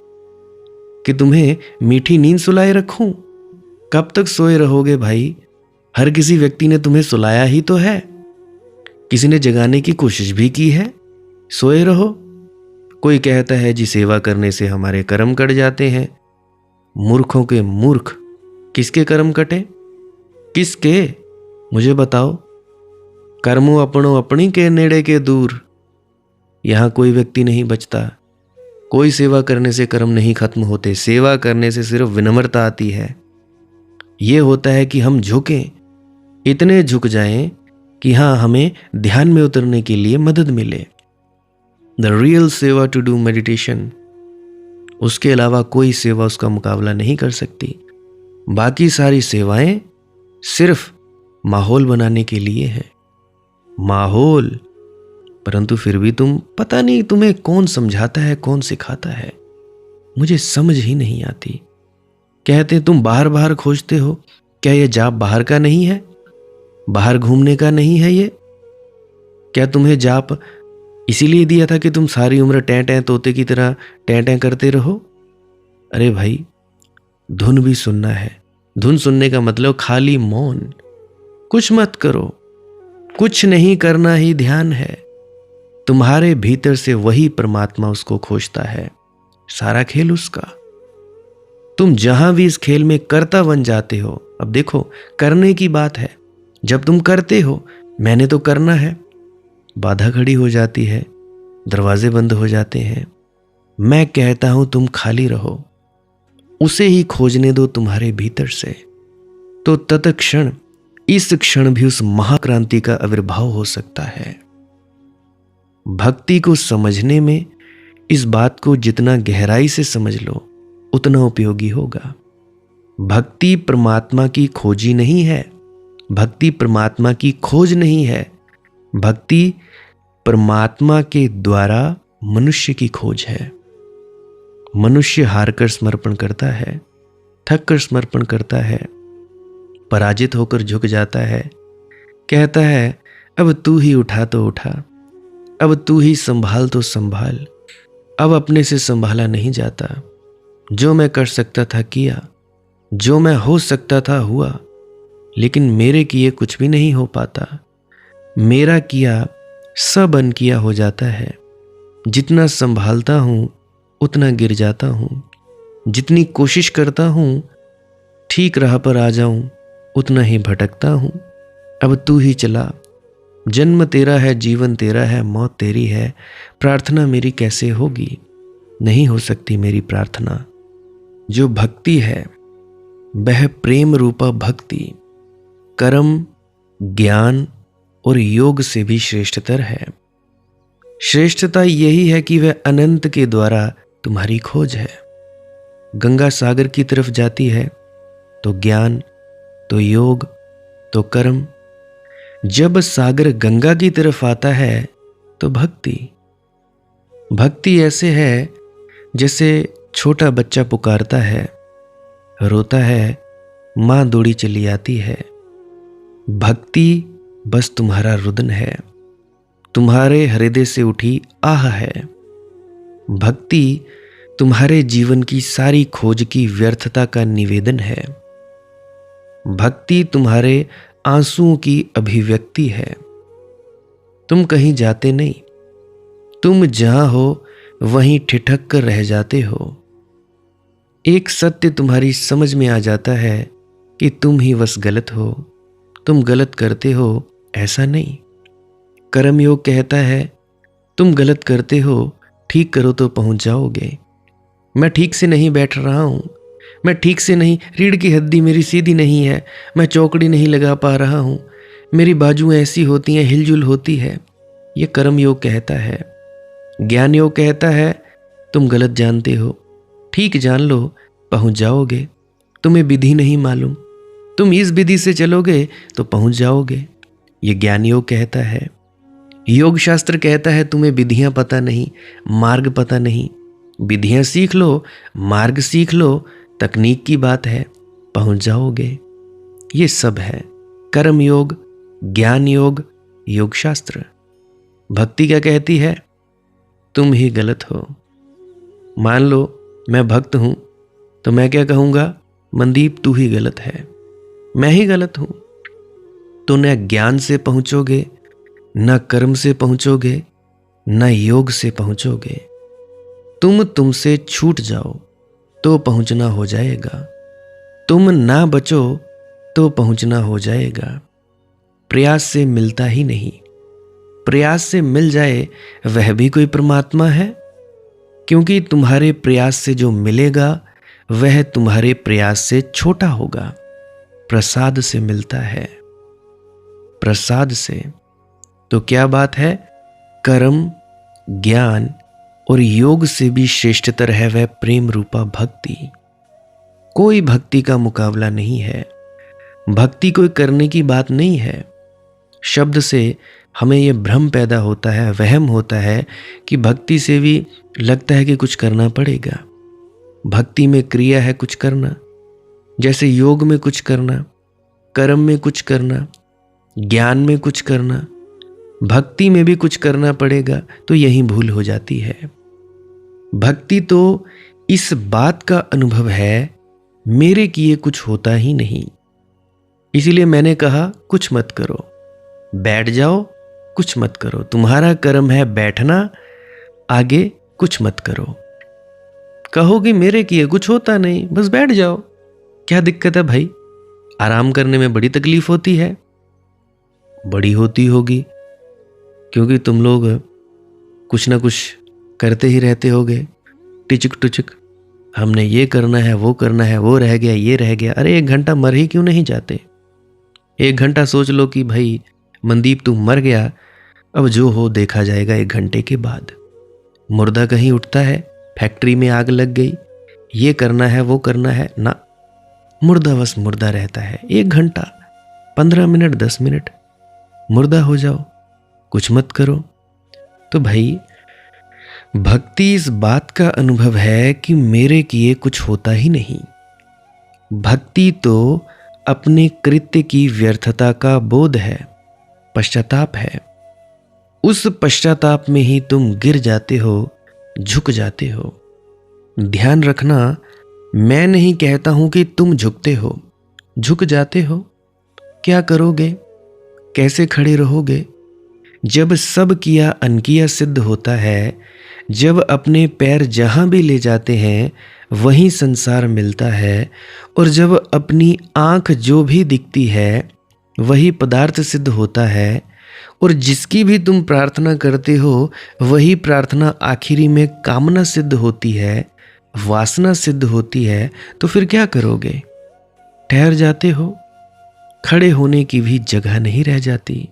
कि तुम्हें मीठी नींद सुलाए रखूं? कब तक सोए रहोगे भाई? हर किसी व्यक्ति ने तुम्हें सुलाया ही तो है, किसी ने जगाने की कोशिश भी की है। सोए रहो। कोई कहता है जी सेवा करने से हमारे कर्म कट जाते हैं। मूर्खों के मूर्ख, किसके कर्म कटे? किसके? मुझे बताओ। कर्मो अपनो अपनी के नेड़े के दूर। यहां कोई व्यक्ति नहीं बचता। कोई सेवा करने से कर्म नहीं खत्म होते। सेवा करने से सिर्फ विनम्रता आती है। यह होता है कि हम झुकें, इतने झुक जाएं कि हाँ हमें ध्यान में उतरने के लिए मदद मिले। द रियल सेवा टू डू मेडिटेशन। उसके अलावा कोई सेवा उसका मुकाबला नहीं कर सकती। बाकी सारी सेवाएं सिर्फ माहौल बनाने के लिए हैं। माहौल। परंतु फिर भी तुम, पता नहीं तुम्हें कौन समझाता है, कौन सिखाता है, मुझे समझ ही नहीं आती। कहते तुम बाहर खोजते हो। क्या यह जाप बाहर का नहीं है? बाहर घूमने का नहीं है ये? क्या तुम्हें जाप इसीलिए दिया था कि तुम सारी उम्र टैं तोते की तरह टैं करते रहो? अरे भाई, धुन भी सुनना है। धुन सुनने का मतलब खाली मौन, कुछ मत करो, कुछ नहीं करना ही ध्यान है। तुम्हारे भीतर से वही परमात्मा उसको खोजता है। सारा खेल उसका। तुम जहां भी इस खेल में कर्ता बन जाते हो। अब देखो, करने की बात है। जब तुम करते हो, मैंने तो करना है, बाधा खड़ी हो जाती है, दरवाजे बंद हो जाते हैं। मैं कहता हूं तुम खाली रहो, उसे ही खोजने दो तुम्हारे भीतर से, तो तत्क्षण इस क्षण भी उस महाक्रांति का आविर्भाव हो सकता है। भक्ति को समझने में इस बात को जितना गहराई से समझ लो उतना उपयोगी होगा। भक्ति परमात्मा की खोजी नहीं है। भक्ति परमात्मा की खोज नहीं है। भक्ति परमात्मा के द्वारा मनुष्य की खोज है। मनुष्य हारकर समर्पण करता है, थक कर समर्पण करता है, पराजित होकर झुक जाता है, कहता है अब तू ही उठा तो उठा, अब तू ही संभाल तो संभाल, अब अपने से संभाला नहीं जाता। जो मैं कर सकता था किया, जो मैं हो सकता था हुआ, लेकिन मेरे किए कुछ भी नहीं हो पाता। मेरा किया सब अनकिया हो जाता है। जितना संभालता हूं उतना गिर जाता हूं। जितनी कोशिश करता हूं ठीक राह पर आ जाऊं उतना ही भटकता हूं। अब तू ही चला। जन्म तेरा है, जीवन तेरा है, मौत तेरी है, प्रार्थना मेरी कैसे होगी? नहीं हो सकती मेरी प्रार्थना। जो भक्ति है वह प्रेम रूपा भक्ति कर्म, ज्ञान और योग से भी श्रेष्ठतर है। श्रेष्ठता यही है कि वह अनंत के द्वारा तुम्हारी खोज है। गंगा सागर की तरफ जाती है तो ज्ञान, तो योग, तो कर्म। जब सागर गंगा की तरफ आता है तो भक्ति। भक्ति ऐसे है जैसे छोटा बच्चा पुकारता है, रोता है, मां दौड़ी चली आती है। भक्ति बस तुम्हारा रुदन है, तुम्हारे हृदय से उठी आह है। भक्ति तुम्हारे जीवन की सारी खोज की व्यर्थता का निवेदन है। भक्ति तुम्हारे आंसुओं की अभिव्यक्ति है। तुम कहीं जाते नहीं, तुम जहां हो वहीं ठिठक कर रह जाते हो। एक सत्य तुम्हारी समझ में आ जाता है कि तुम ही बस गलत हो, तुम गलत करते हो, ऐसा नहीं। कर्मयोग कहता है तुम गलत करते हो, ठीक करो तो पहुंच जाओगे। मैं ठीक से नहीं बैठ रहा हूं, मैं ठीक से नहीं, रीढ़ की हड्डी मेरी सीधी नहीं है, मैं चौकड़ी नहीं लगा पा रहा हूं, मेरी बाजुएं ऐसी होती हैं, हिलजुल होती है। यह कर्मयोग कहता है। ज्ञान योग कहता है तुम गलत जानते हो, ठीक जान लो, पहुंच जाओगे। तुम्हें विधि नहीं मालूम, तुम इस विधि से चलोगे तो पहुंच जाओगे। ये ज्ञान योग कहता है। योग शास्त्र कहता है तुम्हें विधियां पता नहीं, मार्ग पता नहीं। विधियां सीख लो, मार्ग सीख लो, तकनीक की बात है, पहुंच जाओगे। ये सब है कर्म योग, ज्ञान योग, योग शास्त्र। भक्ति क्या कहती है? तुम ही गलत हो। मान लो मैं भक्त हूं तो मैं क्या कहूंगा? मनदीप तू ही गलत है, मैं ही गलत हूं। तो न ज्ञान से पहुंचोगे, न कर्म से पहुंचोगे, न योग से पहुंचोगे। तुमसे छूट जाओ तो पहुंचना हो जाएगा, तुम ना बचो तो पहुंचना हो जाएगा। प्रयास से मिलता ही नहीं, प्रयास से मिल जाए वह भी कोई परमात्मा है, क्योंकि तुम्हारे प्रयास से जो मिलेगा वह तुम्हारे प्रयास से छोटा होगा। प्रसाद से मिलता है, प्रसाद से। तो क्या बात है? कर्म, ज्ञान और योग से भी श्रेष्ठतर है वह प्रेम रूपा भक्ति। कोई भक्ति का मुकाबला नहीं है। भक्ति कोई करने की बात नहीं है। शब्द से हमें यह भ्रम पैदा होता है, वहम होता है कि भक्ति से भी लगता है कि कुछ करना पड़ेगा। भक्ति में क्रिया है कुछ करना, जैसे योग में कुछ करना, कर्म में कुछ करना, ज्ञान में कुछ करना, भक्ति में भी कुछ करना पड़ेगा। तो यही भूल हो जाती है। भक्ति तो इस बात का अनुभव है मेरे किए कुछ होता ही नहीं, इसीलिए मैंने कहा कुछ मत करो, बैठ जाओ, कुछ मत करो। तुम्हारा कर्म है बैठना, आगे कुछ मत करो। कहोगे मेरे किए कुछ होता नहीं, बस बैठ जाओ। क्या दिक्कत है भाई? आराम करने में बड़ी तकलीफ होती है। बड़ी होती होगी क्योंकि तुम लोग कुछ ना कुछ करते ही रहते होगे, टिचक टुचक। हमने ये करना है, वो करना है, वो रह गया, ये रह गया। अरे 1 घंटा मर ही क्यों नहीं जाते? 1 घंटा सोच लो कि भाई मनदीप तू मर गया, अब जो हो देखा जाएगा 1 घंटे के बाद। मुर्दा कहीं उठता है, फैक्ट्री में आग लग गई, ये करना है, वो करना है ना, मुर्दा बस मुर्दा रहता है। 1 घंटा, 15 मिनट, 10 मिनट मुर्दा हो जाओ, कुछ मत करो। तो भाई भक्ति इस बात का अनुभव है कि मेरे किए कुछ होता ही नहीं। भक्ति तो अपने कृत्य की व्यर्थता का बोध है, पश्चाताप है। उस पश्चाताप में ही तुम गिर जाते हो, झुक जाते हो। ध्यान रखना, मैं नहीं कहता हूं कि तुम झुकते हो, झुक जाते हो। क्या करोगे? कैसे खड़े रहोगे? जब सब किया अनकिया सिद्ध होता है, जब अपने पैर जहां भी ले जाते हैं वहीं संसार मिलता है, और जब अपनी आंख जो भी दिखती है वही पदार्थ सिद्ध होता है, और जिसकी भी तुम प्रार्थना करते हो वही प्रार्थना आखिरी में कामना सिद्ध होती है, वासना सिद्ध होती है, तो फिर क्या करोगे? ठहर जाते हो। खड़े होने की भी जगह नहीं रह जाती,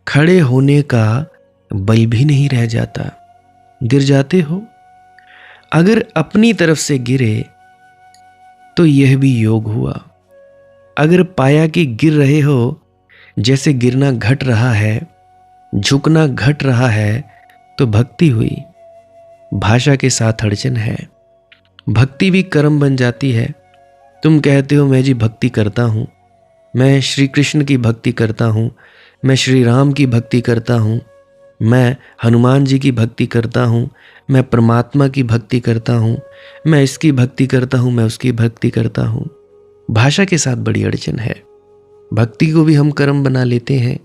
खड़े होने का बल भी नहीं रह जाता, गिर जाते हो। अगर अपनी तरफ से गिरे तो यह भी योग हुआ। अगर पाया कि गिर रहे हो, जैसे गिरना घट रहा है, झुकना घट रहा है, तो भक्ति हुई। भाषा के साथ अड़चन है। भक्ति भी कर्म बन जाती है। तुम कहते हो मैं जी भक्ति करता हूँ, मैं श्री कृष्ण की भक्ति करता हूँ, मैं श्री राम की भक्ति करता हूँ, मैं हनुमान जी की भक्ति करता हूँ, मैं परमात्मा की भक्ति करता हूँ, मैं इसकी भक्ति करता हूँ, मैं उसकी भक्ति करता हूँ। भाषा के साथ बड़ी अड़चन है। भक्ति को भी हम कर्म बना लेते हैं।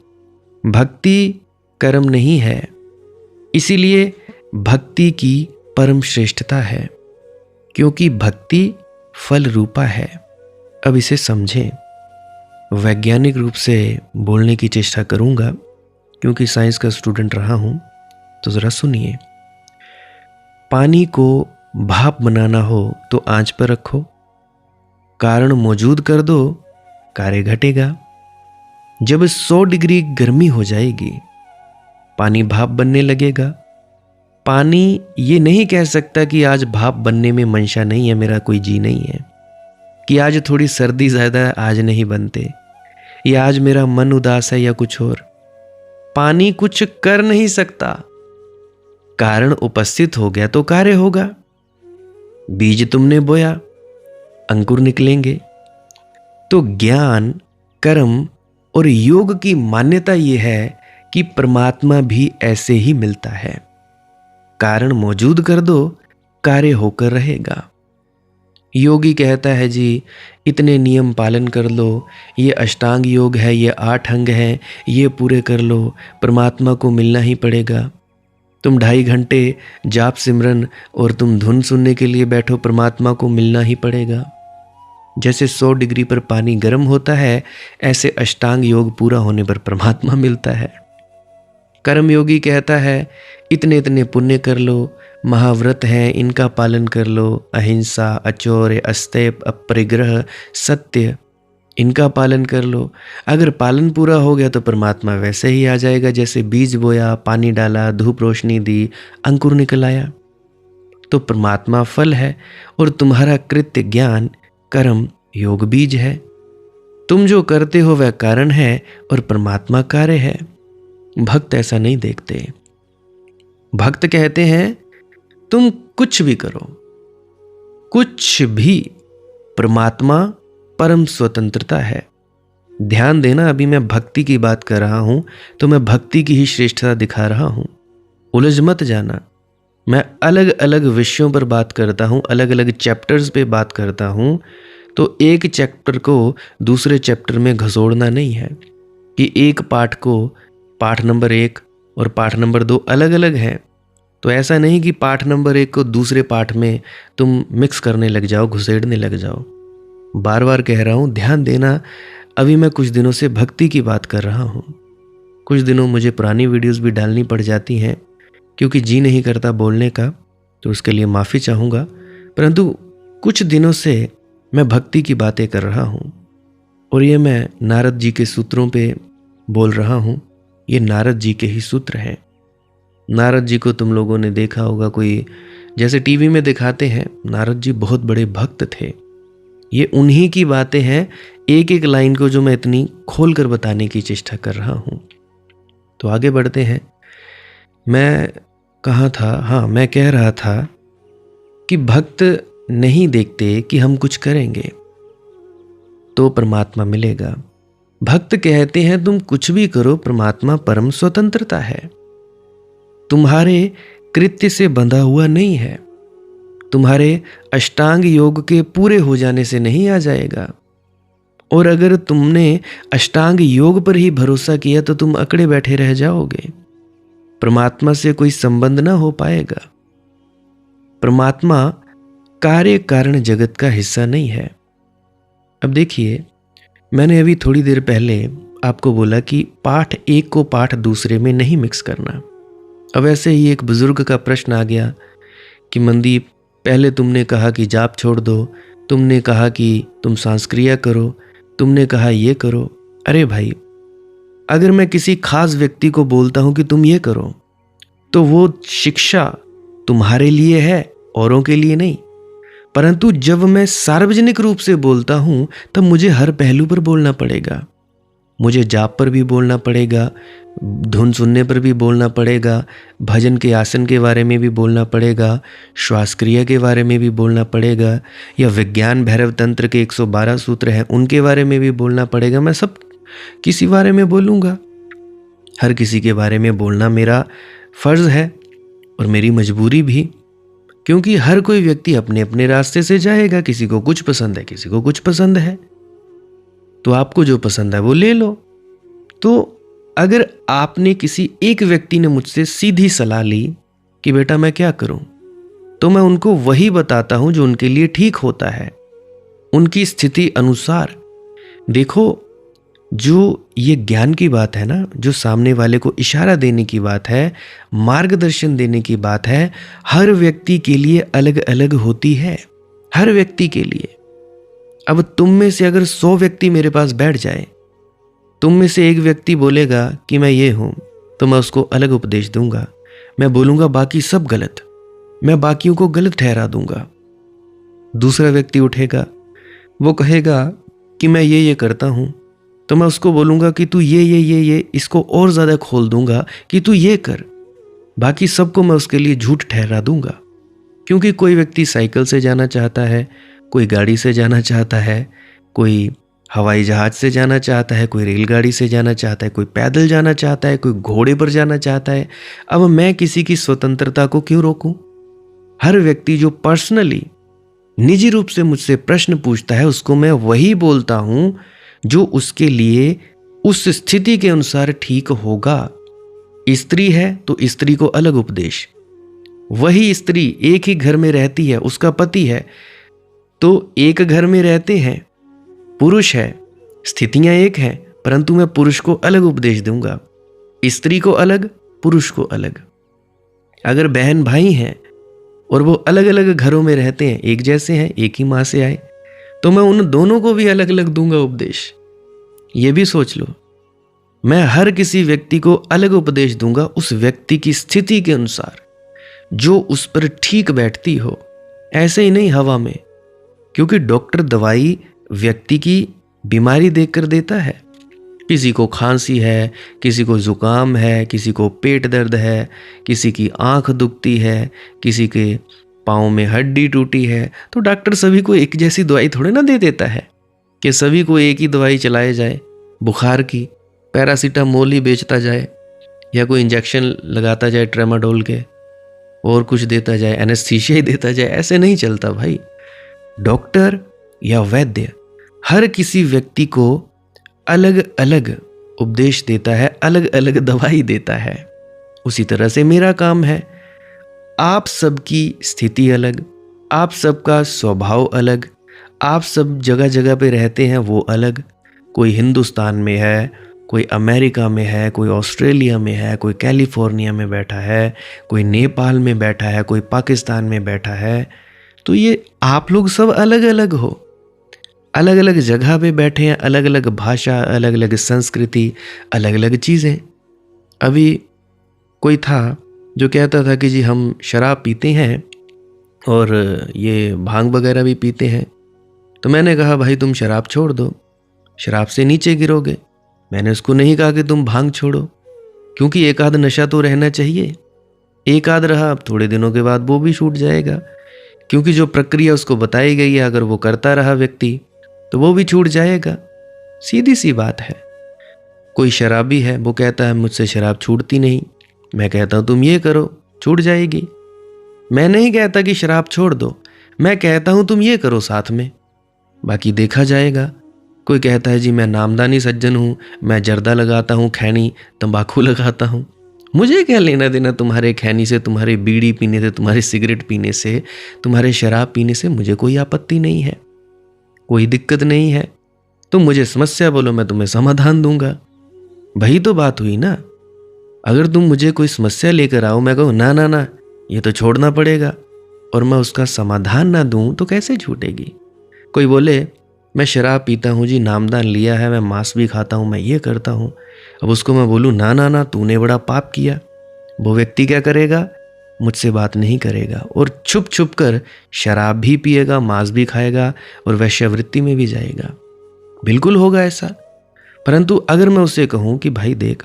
भक्ति कर्म नहीं है, इसीलिए भक्ति की परम श्रेष्ठता है, क्योंकि भक्ति फल रूपा है। अब इसे समझें। वैज्ञानिक रूप से बोलने की चेष्टा करूंगा, क्योंकि साइंस का स्टूडेंट रहा हूं। तो जरा सुनिए। पानी को भाप बनाना हो तो आंच पर रखो, कारण मौजूद कर दो, कार्य घटेगा। जब 100 डिग्री गर्मी हो जाएगी, पानी भाप बनने लगेगा। पानी ये नहीं कह सकता कि आज भाप बनने में मंशा नहीं है, मेरा कोई जी नहीं है, कि आज थोड़ी सर्दी ज़्यादा है, आज नहीं बनते, या आज मेरा मन उदास है, या कुछ और। पानी कुछ कर नहीं सकता। कारण उपस्थित हो गया तो कार्य होगा। बीज तुमने बोया, अंकुर निकलेंगे। तो ज्ञान, कर्म और योग की मान्यता यह है कि परमात्मा भी ऐसे ही मिलता है। कारण मौजूद कर दो, कार्य होकर रहेगा। योगी कहता है जी इतने नियम पालन कर लो, ये अष्टांग योग है, ये 8 अंग हैं, ये पूरे कर लो, परमात्मा को मिलना ही पड़ेगा। तुम 2.5 घंटे जाप सिमरन और तुम धुन सुनने के लिए बैठो, परमात्मा को मिलना ही पड़ेगा। जैसे 100 डिग्री पर पानी गर्म होता है, ऐसे अष्टांग योग पूरा होने पर परमात्मा मिलता है। कर्म योगी कहता है इतने इतने पुण्य कर लो, महाव्रत हैं इनका पालन कर लो, अहिंसा, अचौर्य, अस्तेय, अपरिग्रह, सत्य, इनका पालन कर लो। अगर पालन पूरा हो गया तो परमात्मा वैसे ही आ जाएगा, जैसे बीज बोया, पानी डाला, धूप रोशनी दी, अंकुर निकल आया। तो परमात्मा फल है और तुम्हारा कृत्य ज्ञान, कर्म, योग बीज है। तुम जो करते हो वह कारण है और परमात्मा कार्य है। भक्त ऐसा नहीं देखते। भक्त कहते हैं तुम कुछ भी करो, कुछ भी, परमात्मा परम स्वतंत्रता है। ध्यान देना, अभी मैं भक्ति की बात कर रहा हूं तो मैं भक्ति की ही श्रेष्ठता दिखा रहा हूं। उलझ मत जाना। मैं अलग अलग विषयों पर बात करता हूं, अलग अलग चैप्टर्स पे बात करता हूं। तो एक चैप्टर को दूसरे चैप्टर में घसोड़ना नहीं है कि एक पाठ को पाठ नंबर 1 और पाठ नंबर 2 अलग अलग है। तो ऐसा नहीं कि पाठ नंबर 1 को दूसरे पाठ में तुम मिक्स करने लग जाओ, घुसेड़ने लग जाओ। बार बार कह रहा हूं, ध्यान देना। अभी मैं कुछ दिनों से भक्ति की बात कर रहा हूं। कुछ दिनों मुझे पुरानी वीडियोस भी डालनी पड़ जाती हैं, क्योंकि जी नहीं करता बोलने का, तो उसके लिए माफ़ी चाहूँगा। परंतु कुछ दिनों से मैं भक्ति की बातें कर रहा हूँ, और ये मैं नारद जी के सूत्रों पे बोल रहा हूँ। ये नारद जी के ही सूत्र हैं। नारद जी को तुम लोगों ने देखा होगा, कोई जैसे टीवी में दिखाते हैं, नारद जी बहुत बड़े भक्त थे। ये उन्हीं की बातें हैं, एक एक लाइन को जो मैं इतनी खोल कर बताने की चेष्टा कर रहा हूँ। तो आगे बढ़ते हैं। मैं कहाँ था? हाँ, मैं कह रहा था कि भक्त नहीं देखते कि हम कुछ करेंगे तो परमात्मा मिलेगा। भक्त कहते हैं तुम कुछ भी करो, परमात्मा परम स्वतंत्रता है। तुम्हारे कृत्य से बंधा हुआ नहीं है, तुम्हारे अष्टांग योग के पूरे हो जाने से नहीं आ जाएगा। और अगर तुमने अष्टांग योग पर ही भरोसा किया तो तुम अकड़े बैठे रह जाओगे, परमात्मा से कोई संबंध ना हो पाएगा। परमात्मा कार्य कारण जगत का हिस्सा नहीं है। अब देखिए, मैंने अभी थोड़ी देर पहले आपको बोला कि पाठ एक को पाठ दूसरे में नहीं मिक्स करना। अब ऐसे ही एक बुजुर्ग का प्रश्न आ गया कि मनदीप, पहले तुमने कहा कि जाप छोड़ दो, तुमने कहा कि तुम सांस्क्रिया करो, तुमने कहा ये करो। अरे भाई, अगर मैं किसी खास व्यक्ति को बोलता हूं कि तुम ये करो, तो वो शिक्षा तुम्हारे लिए है, औरों के लिए नहीं। परंतु जब मैं सार्वजनिक रूप से बोलता हूं, तब मुझे हर पहलू पर बोलना पड़ेगा। मुझे जाप पर भी बोलना पड़ेगा, धुन सुनने पर भी बोलना पड़ेगा, भजन के आसन के बारे में भी बोलना पड़ेगा, श्वास क्रिया के बारे में भी बोलना पड़ेगा, या विज्ञान भैरव तंत्र के 112 सूत्र हैं उनके बारे में भी बोलना पड़ेगा। मैं सब किसी बारे में बोलूँगा। हर किसी के बारे में बोलना मेरा फर्ज है और मेरी मजबूरी भी, क्योंकि हर कोई व्यक्ति अपने अपने रास्ते से जाएगा। किसी को कुछ पसंद है, किसी को कुछ पसंद है, तो आपको जो पसंद है वो ले लो। तो अगर आपने किसी एक व्यक्ति ने मुझसे सीधी सलाह ली कि बेटा मैं क्या करूं, तो मैं उनको वही बताता हूं जो उनके लिए ठीक होता है, उनकी स्थिति अनुसार। देखो, जो ये ज्ञान की बात है ना, जो सामने वाले को इशारा देने की बात है, मार्गदर्शन देने की बात है, हर व्यक्ति के लिए अलग अलग होती है, हर व्यक्ति के लिए। अब तुम में से अगर 100 व्यक्ति मेरे पास बैठ जाए, तुम में से एक व्यक्ति बोलेगा कि मैं ये हूं, तो मैं उसको अलग उपदेश दूंगा। मैं बोलूंगा बाकी सब गलत, मैं बाकियों को गलत ठहरा दूंगा। दूसरा व्यक्ति उठेगा, वो कहेगा कि मैं ये करता हूं, तो मैं उसको बोलूंगा कि तू ये इसको और ज्यादा खोल दूंगा कि तू ये कर। बाकी सबको मैं उसके लिए झूठ ठहरा दूंगा। क्योंकि कोई व्यक्ति साइकिल से जाना चाहता है, कोई गाड़ी से जाना चाहता है, कोई हवाई जहाज से जाना चाहता है, कोई रेलगाड़ी से जाना चाहता है, कोई पैदल जाना चाहता है, कोई घोड़े पर जाना चाहता है। अब मैं किसी की स्वतंत्रता को क्यों रोकूं? हर व्यक्ति जो पर्सनली निजी रूप से मुझसे प्रश्न पूछता है, उसको मैं वही बोलता हूं जो उसके लिए उस स्थिति के अनुसार ठीक होगा। स्त्री है तो स्त्री को अलग उपदेश। वही स्त्री एक ही घर में रहती है, उसका पति है, तो एक घर में रहते हैं। पुरुष है, स्थितियां एक हैं, परंतु मैं पुरुष को अलग उपदेश दूंगा, स्त्री को अलग, पुरुष को अलग। अगर बहन भाई हैं और वो अलग अलग घरों में रहते हैं, एक जैसे हैं, एक ही मां से आए, तो मैं उन दोनों को भी अलग अलग दूंगा उपदेश। ये भी सोच लो, मैं हर किसी व्यक्ति को अलग उपदेश दूंगा उस व्यक्ति की स्थिति के अनुसार, जो उस पर ठीक बैठती हो, ऐसे ही नहीं हवा में। क्योंकि डॉक्टर दवाई व्यक्ति की बीमारी देखकर देता है। किसी को खांसी है, किसी को जुकाम है, किसी को पेट दर्द है, किसी की आंख दुखती है, किसी के पाँव में हड्डी टूटी है, तो डॉक्टर सभी को एक जैसी दवाई थोड़े ना दे देता है कि सभी को एक ही दवाई चलाए जाए। बुखार की पैरासीटामोल ही बेचता जाए, या कोई इंजेक्शन लगाता जाए ट्रेमाडोल के, और कुछ देता जाए, एनेस्थीसिया ही देता जाए। ऐसे नहीं चलता भाई। डॉक्टर या वैद्य हर किसी व्यक्ति को अलग अलग उपदेश देता है, अलग अलग दवाई देता है। उसी तरह से मेरा काम है। आप सबकी स्थिति अलग, आप सबका स्वभाव अलग, आप सब जगह जगह पे रहते हैं वो अलग। कोई हिंदुस्तान में है, कोई अमेरिका में है, कोई ऑस्ट्रेलिया में है, कोई कैलिफोर्निया में बैठा है, कोई नेपाल में बैठा है, कोई पाकिस्तान में बैठा है। तो ये आप लोग सब अलग अलग हो, अलग अलग जगह पे बैठे हैं, अलग अलग भाषा, अलग अलग संस्कृति, अलग अलग चीज़ें। अभी कोई था जो कहता था कि जी हम शराब पीते हैं और ये भांग वगैरह भी पीते हैं। तो मैंने कहा भाई तुम शराब छोड़ दो, शराब से नीचे गिरोगे। मैंने उसको नहीं कहा कि तुम भांग छोड़ो, क्योंकि एक आध नशा तो रहना चाहिए। एक आध रहा, अब थोड़े दिनों के बाद वो भी छूट जाएगा, क्योंकि जो प्रक्रिया उसको बताई गई है अगर वो करता रहा व्यक्ति तो वो भी छूट जाएगा। सीधी सी बात है। कोई शराबी है, वो कहता है मुझसे शराब छूटती नहीं। मैं कहता हूं तुम ये करो, छूट जाएगी। मैं नहीं कहता कि शराब छोड़ दो, मैं कहता हूं तुम ये करो साथ में, बाकी देखा जाएगा। कोई कहता है जी मैं नामदानी सज्जन हूं, मैं जर्दा लगाता हूं, खैनी तंबाकू लगाता हूं। मुझे क्या लेना देना तुम्हारे खैनी से, तुम्हारे बीड़ी पीने से, तुम्हारे सिगरेट पीने से, तुम्हारे शराब पीने से। मुझे कोई आपत्ति नहीं है, कोई दिक्कत नहीं है। तुम मुझे समस्या बोलो, मैं तुम्हें समाधान दूंगा। वही तो बात हुई ना। अगर तुम मुझे कोई समस्या लेकर आओ, मैं कहूँ ना ना ना ये तो छोड़ना पड़ेगा, और मैं उसका समाधान ना दूं तो कैसे छूटेगी। कोई बोले मैं शराब पीता हूँ जी, नामदान लिया है, मैं मांस भी खाता हूँ, मैं ये करता हूँ। अब उसको मैं बोलूँ ना ना ना तूने बड़ा पाप किया, वो व्यक्ति क्या करेगा, मुझसे बात नहीं करेगा और छुप छुप कर शराब भी पिएगा, मांस भी खाएगा और वैश्यावृत्ति में भी जाएगा। बिल्कुल होगा ऐसा। परंतु अगर मैं उसे कहूं कि भाई देख,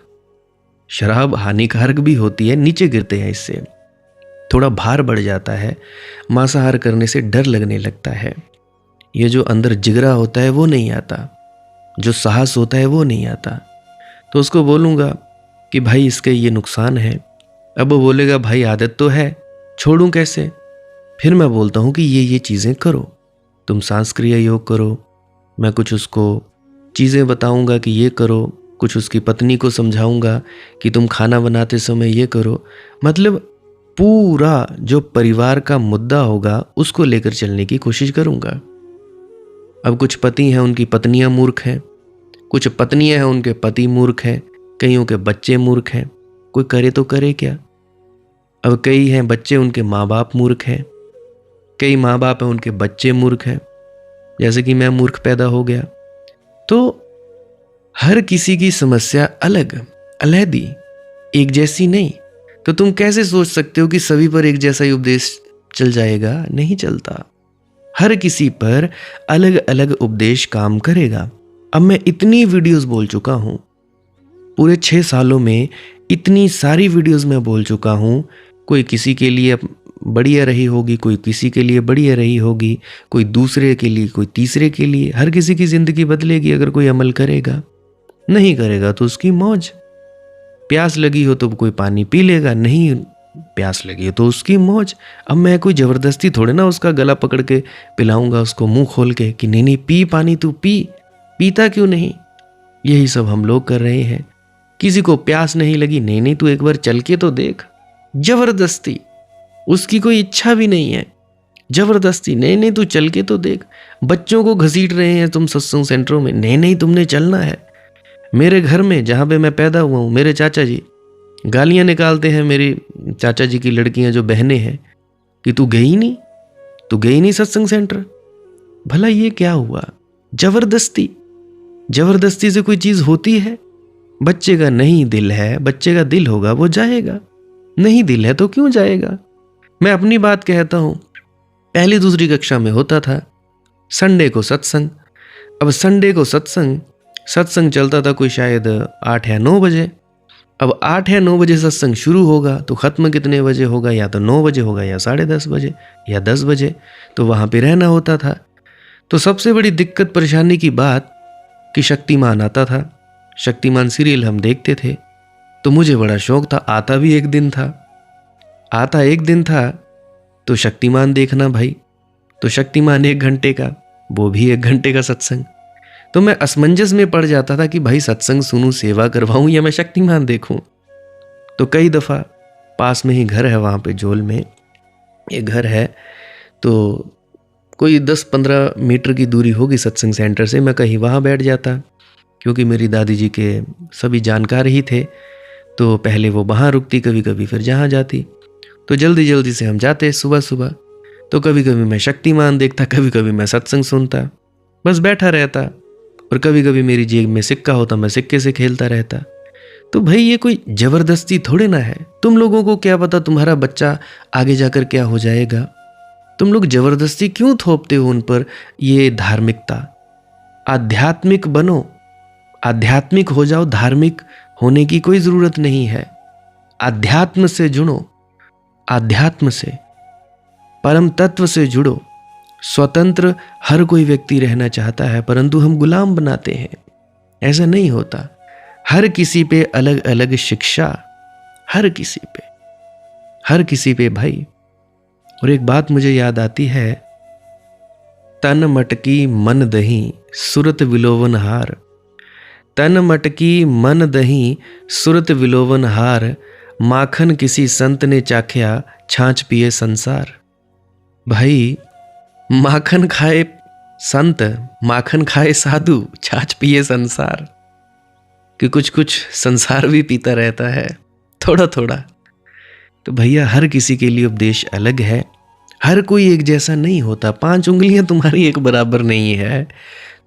शराब हानिकारक भी होती है, नीचे गिरते हैं इससे, थोड़ा भार बढ़ जाता है, मांसाहार करने से डर लगने लगता है, ये जो अंदर जिगरा होता है वो नहीं आता, जो साहस होता है वो नहीं आता, तो उसको बोलूँगा कि भाई इसके ये नुकसान है। अब वो बोलेगा भाई आदत तो है, छोड़ूं कैसे। फिर मैं बोलता हूँ कि ये चीज़ें करो, तुम सांस क्रिया योग करो, मैं कुछ उसको चीज़ें बताऊँगा कि ये करो, कुछ उसकी पत्नी को समझाऊँगा कि तुम खाना बनाते समय ये करो। मतलब पूरा जो परिवार का मुद्दा होगा उसको लेकर चलने की कोशिश करूँगा। अब कुछ पति हैं उनकी पत्नियां मूर्ख हैं, कुछ पत्नियां हैं उनके पति मूर्ख हैं, कईयों के बच्चे मूर्ख हैं, कोई करे तो करे क्या। अब कई हैं बच्चे उनके माँ बाप मूर्ख हैं, कई माँ बाप हैं उनके बच्चे मूर्ख हैं, जैसे कि मैं मूर्ख पैदा हो गया। तो हर किसी की समस्या अलग, अलहदी, एक जैसी नहीं। तो तुम कैसे सोच सकते हो कि सभी पर एक जैसा ही उपदेश चल जाएगा, नहीं चलता। हर किसी पर अलग अलग उपदेश काम करेगा। अब मैं इतनी वीडियोस बोल चुका हूं, पूरे 6 सालों में इतनी सारी वीडियोस में बोल चुका हूं। कोई किसी के लिए बढ़िया रही होगी, कोई किसी के लिए बढ़िया रही होगी, कोई दूसरे के लिए, कोई तीसरे के लिए। हर किसी की जिंदगी बदलेगी अगर कोई अमल करेगा, नहीं करेगा तो उसकी मौज। प्यास लगी हो तो कोई पानी पी लेगा, नहीं प्यास लगी है तो उसकी मौज। अब मैं कोई जबरदस्ती थोड़े ना उसका गला पकड़ के पिलाऊंगा उसको मुंह खोल के कि नहीं नहीं पी पानी, तू पी, पीता क्यों नहीं। यही सब हम लोग कर रहे हैं। किसी को प्यास नहीं लगी, नहीं नहीं तू एक बार चल के तो देख, जबरदस्ती, उसकी कोई इच्छा भी नहीं है, जबरदस्ती, नहीं नहीं तू चल के तो देख। बच्चों को घसीट रहे हैं तुम सत्संग सेंटरों में, नहीं नहीं तुमने चलना है। मेरे घर में जहां पे मैं पैदा हुआ हूं, मेरे चाचा जी गालियां निकालते हैं, मेरी चाचा जी की लड़कियां जो बहनें हैं, कि तू गई नहीं, तू गई नहीं सत्संग सेंटर। भला ये क्या हुआ, जबरदस्ती, जबरदस्ती से कोई चीज होती है। बच्चे का नहीं दिल है, बच्चे का दिल होगा वो जाएगा, नहीं दिल है तो क्यों जाएगा। मैं अपनी बात कहता हूं, पहली दूसरी कक्षा में होता था संडे को सत्संग। अब संडे को सत्संग चलता था कोई शायद 8 या 9 बजे। अब 8 या 9 बजे सत्संग शुरू होगा तो ख़त्म कितने बजे होगा, या तो 9 बजे होगा या 10:30 बजे या 10 बजे। तो वहाँ पे रहना होता था। तो सबसे बड़ी दिक्कत परेशानी की बात कि शक्तिमान आता था, शक्तिमान सीरियल हम देखते थे, तो मुझे बड़ा शौक था, आता एक दिन था तो शक्तिमान देखना भाई। तो शक्तिमान 1 घंटे का, वो भी 1 घंटे का सत्संग। तो मैं असमंजस में पड़ जाता था कि भाई सत्संग सुनूं, सेवा करवाऊं या मैं शक्तिमान देखूं। तो कई दफ़ा पास में ही घर है, वहाँ पे जोल में एक घर है, तो कोई 10-15 मीटर की दूरी होगी सत्संग सेंटर से। मैं कहीं वहाँ बैठ जाता, क्योंकि मेरी दादी जी के सभी जानकार ही थे, तो पहले वो वहाँ रुकती, कभी कभी फिर जहाँ जाती। तो जल्दी जल्दी से हम जाते सुबह सुबह। तो कभी कभी मैं शक्तिमान देखता, कभी कभी मैं सत्संग सुनता, बस बैठा रहता। और कभी कभी मेरी जेब में सिक्का होता, मैं सिक्के से खेलता रहता। तो भाई ये कोई जबरदस्ती थोड़े ना है। तुम लोगों को क्या पता तुम्हारा बच्चा आगे जाकर क्या हो जाएगा। तुम लोग जबरदस्ती क्यों थोपते हो उन पर ये धार्मिकता। आध्यात्मिक बनो, आध्यात्मिक हो जाओ, धार्मिक होने की कोई जरूरत नहीं है। आध्यात्म से जुड़ो, आध्यात्म से, परम तत्व से जुड़ो। स्वतंत्र हर कोई व्यक्ति रहना चाहता है, परंतु हम गुलाम बनाते हैं। ऐसा नहीं होता। हर किसी पे अलग अलग शिक्षा, हर किसी पे भाई। और एक बात मुझे याद आती है, तन मटकी मन दही सुरत विलोवन हार, तन मटकी मन दही सुरत विलोवन हार, माखन किसी संत ने चाख्या छाछ पिए संसार। भाई माखन खाए संत, माखन खाए साधु, छाछ पिए संसार। कि कुछ कुछ संसार भी पीता रहता है थोड़ा थोड़ा। तो भैया हर किसी के लिए उपदेश अलग है, हर कोई एक जैसा नहीं होता। 5 उंगलियां तुम्हारी एक बराबर नहीं है,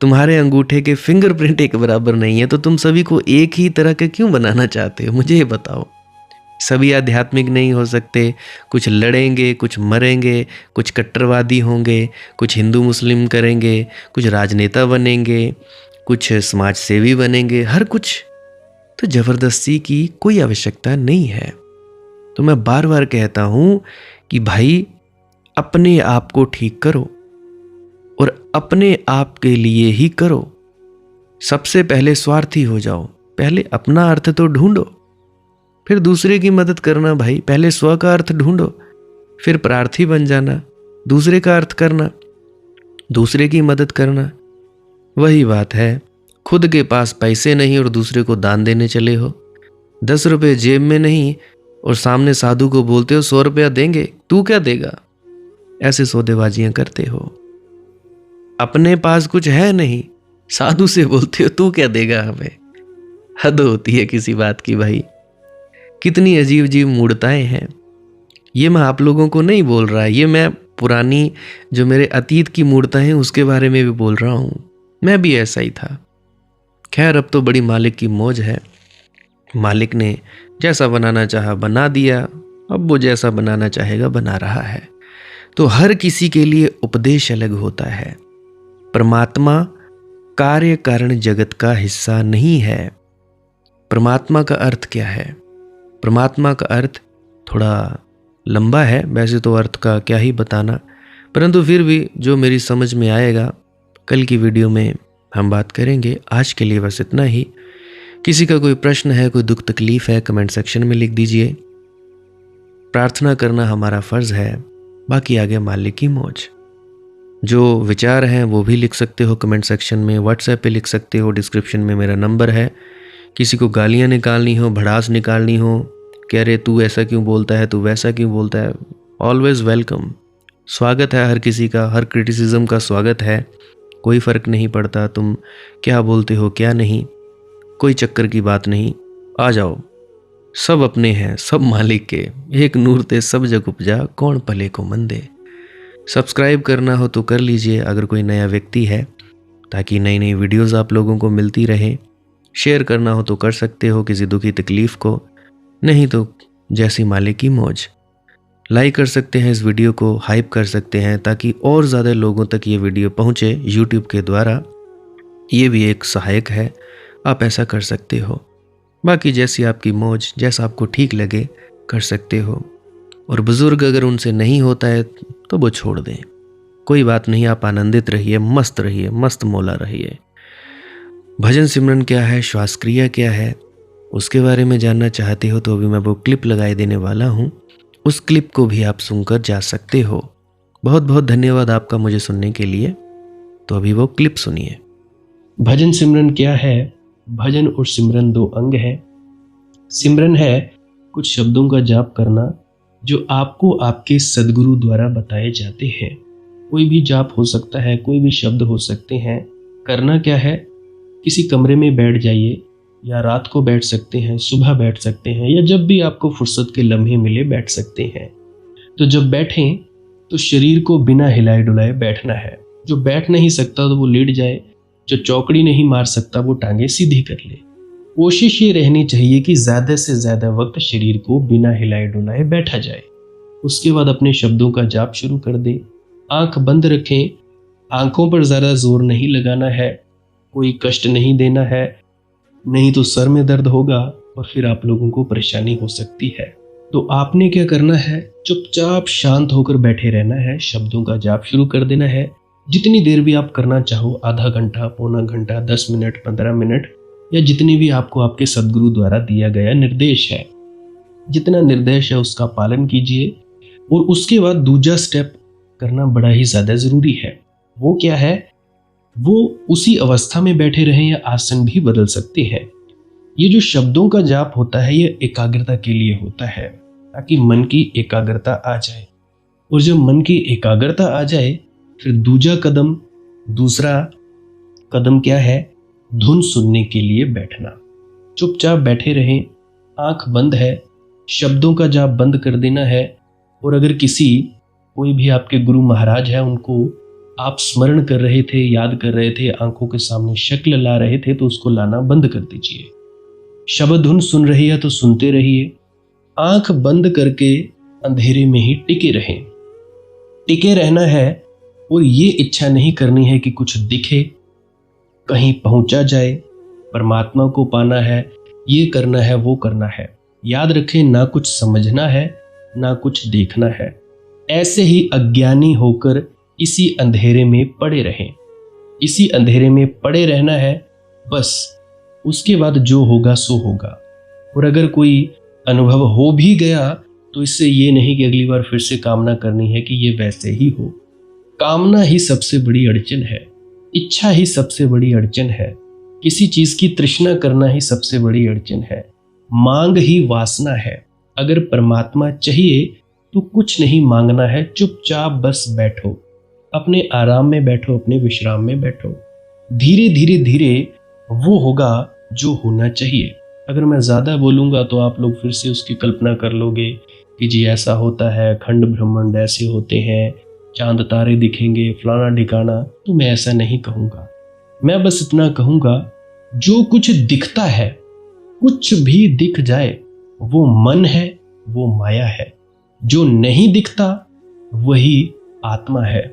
तुम्हारे अंगूठे के फिंगरप्रिंट एक बराबर नहीं है, तो तुम सभी को एक ही तरह के क्यों बनाना चाहते हो? मुझे ये बताओ। सभी आध्यात्मिक नहीं हो सकते, कुछ लड़ेंगे, कुछ मरेंगे, कुछ कट्टरवादी होंगे, कुछ हिंदू मुस्लिम करेंगे, कुछ राजनेता बनेंगे, कुछ समाज सेवी बनेंगे, हर कुछ। तो जबरदस्ती की कोई आवश्यकता नहीं है। तो मैं बार बार कहता हूं कि भाई अपने आप को ठीक करो और अपने आप के लिए ही करो। सबसे पहले स्वार्थी हो जाओ, पहले अपना अर्थ तो ढूंढो, फिर दूसरे की मदद करना। भाई पहले स्व का अर्थ ढूंढो, फिर प्रार्थी बन जाना, दूसरे का अर्थ करना, दूसरे की मदद करना। वही बात है, खुद के पास पैसे नहीं और दूसरे को दान देने चले हो। 10 रुपये जेब में नहीं और सामने साधु को बोलते हो 100 रुपया देंगे, तू क्या देगा? ऐसे सौदेबाजियां करते हो। अपने पास कुछ है नहीं, साधु से बोलते हो तू क्या देगा हमें। हद होती है किसी बात की भाई। कितनी अजीब अजीब मूर्ताएं हैं। ये मैं आप लोगों को नहीं बोल रहा, ये मैं पुरानी जो मेरे अतीत की मूर्ताएं हैं उसके बारे में भी बोल रहा हूं। मैं भी ऐसा ही था। खैर अब तो बड़ी मालिक की मौज है, मालिक ने जैसा बनाना चाहा बना दिया, अब वो जैसा बनाना चाहेगा बना रहा है। तो हर किसी के लिए उपदेश अलग होता है। परमात्मा कार्य कारण जगत का हिस्सा नहीं है। परमात्मा का अर्थ क्या है? परमात्मा का अर्थ थोड़ा लंबा है, वैसे तो अर्थ का क्या ही बताना, परंतु फिर भी जो मेरी समझ में आएगा कल की वीडियो में हम बात करेंगे। आज के लिए बस इतना ही। किसी का कोई प्रश्न है, कोई दुख तकलीफ है, कमेंट सेक्शन में लिख दीजिए। प्रार्थना करना हमारा फर्ज है, बाकी आगे मालिक की मौज। जो विचार हैं वो भी लिख सकते हो कमेंट सेक्शन में, व्हाट्सएप पे लिख सकते हो, डिस्क्रिप्शन में मेरा नंबर है। किसी को गालियां निकालनी हो, भड़ास निकालनी हो, कह रहे तू ऐसा क्यों बोलता है, तू वैसा क्यों बोलता है, ऑलवेज वेलकम। स्वागत है हर किसी का, हर क्रिटिसिज्म का स्वागत है। कोई फ़र्क नहीं पड़ता तुम क्या बोलते हो क्या नहीं, कोई चक्कर की बात नहीं। आ जाओ, सब अपने हैं, सब मालिक के। एक नूर ते सब जग उपजा, कौन भले को मंदे। सब्सक्राइब करना हो तो कर लीजिए अगर कोई नया व्यक्ति है, ताकि नई नई वीडियोज़ आप लोगों को मिलती रहे। शेयर करना हो तो कर सकते हो किसी दुखी तकलीफ़ को, नहीं तो जैसी मालिक की मौज। लाइक कर सकते हैं इस वीडियो को, हाइप कर सकते हैं ताकि और ज़्यादा लोगों तक ये वीडियो पहुँचे यूट्यूब के द्वारा। ये भी एक सहायक है, आप ऐसा कर सकते हो। बाकी जैसी आपकी मौज, जैसा आपको ठीक लगे कर सकते हो। और बुज़ुर्ग अगर उनसे नहीं होता है तो वो छोड़ दें, कोई बात नहीं। आप आनंदित रहिए, मस्त मौला रहिए। भजन सिमरन क्या है, श्वास क्रिया क्या है, उसके बारे में जानना चाहते हो तो अभी मैं वो क्लिप लगाए देने वाला हूँ, उस क्लिप को भी आप सुनकर जा सकते हो। बहुत बहुत धन्यवाद आपका मुझे सुनने के लिए। तो अभी वो क्लिप सुनिए। भजन सिमरन क्या है? भजन और सिमरन 2 अंग है। सिमरन है कुछ शब्दों का जाप करना जो आपको आपके सद्गुरु द्वारा बताए जाते हैं। कोई भी जाप हो सकता है, कोई भी शब्द हो सकते हैं। करना क्या है? किसी कमरे में बैठ जाइए, या रात को बैठ सकते हैं, सुबह बैठ सकते हैं, या जब भी आपको फुर्सत के लम्हे मिले बैठ सकते हैं। तो जब बैठें तो शरीर को बिना हिलाए डुलाए बैठना है। जो बैठ नहीं सकता तो वो लेट जाए, जो चौकड़ी नहीं मार सकता वो टांगे सीधी कर ले। कोशिश ये रहनी चाहिए कि ज़्यादा से ज़्यादा वक्त शरीर को बिना हिलाए डुलाए बैठा जाए। उसके बाद अपने शब्दों का जाप शुरू कर दे। आंख बंद रखें, आंखों पर ज़्यादा जोर नहीं लगाना है, कोई कष्ट नहीं देना है, नहीं तो सर में दर्द होगा और फिर आप लोगों को परेशानी हो सकती है। तो आपने क्या करना है? चुपचाप शांत होकर बैठे रहना है, शब्दों का जाप शुरू कर देना है। जितनी देर भी आप करना चाहो, आधा घंटा, पौना घंटा, 10 मिनट, 15 मिनट, या जितनी भी आपको आपके सद्गुरु द्वारा दिया गया निर्देश है, जितना निर्देश है उसका पालन कीजिए। और उसके बाद दूसरा स्टेप करना बड़ा ही ज़्यादा ज़रूरी है। वो क्या है? वो उसी अवस्था में बैठे रहें या आसन भी बदल सकते हैं। ये जो शब्दों का जाप होता है ये एकाग्रता के लिए होता है, ताकि मन की एकाग्रता आ जाए। और जब मन की एकाग्रता आ जाए फिर दूसरा कदम क्या है? धुन सुनने के लिए बैठना। चुपचाप बैठे रहें, आंख बंद है, शब्दों का जाप बंद कर देना है। और अगर कोई भी आपके गुरु महाराज है, उनको आप स्मरण कर रहे थे, याद कर रहे थे, आंखों के सामने शक्ल ला रहे थे, तो उसको लाना बंद कर दीजिए। शब्द धुन सुन रही है तो सुनते रहिए, आंख बंद करके अंधेरे में ही टिके रहें। टिके रहना है और ये इच्छा नहीं करनी है कि कुछ दिखे, कहीं पहुंचा जाए, परमात्मा को पाना है, ये करना है, वो करना है। याद रखें, ना कुछ समझना है, ना कुछ देखना है। ऐसे ही अज्ञानी होकर इसी अंधेरे में पड़े रहें। इसी अंधेरे में पड़े रहना है बस। उसके बाद जो होगा सो होगा। और अगर कोई अनुभव हो भी गया तो इससे ये नहीं कि अगली बार फिर से कामना करनी है कि ये वैसे ही हो। कामना ही सबसे बड़ी अड़चन है, इच्छा ही सबसे बड़ी अड़चन है, किसी चीज की तृष्णा करना ही सबसे बड़ी अड़चन है, मांग ही वासना है। अगर परमात्मा चाहिए तो कुछ नहीं मांगना है, चुपचाप बस बैठो, अपने आराम में बैठो, अपने विश्राम में बैठो। धीरे धीरे धीरे वो होगा जो होना चाहिए। अगर मैं ज़्यादा बोलूँगा तो आप लोग फिर से उसकी कल्पना कर लोगे कि जी ऐसा होता है, खंड ब्रह्मांड ऐसे होते हैं, चांद तारे दिखेंगे, फलाना ढिकाना। तो मैं ऐसा नहीं कहूँगा। मैं बस इतना कहूँगा, जो कुछ दिखता है, कुछ भी दिख जाए, वो मन है, वो माया है। जो नहीं दिखता वही आत्मा है,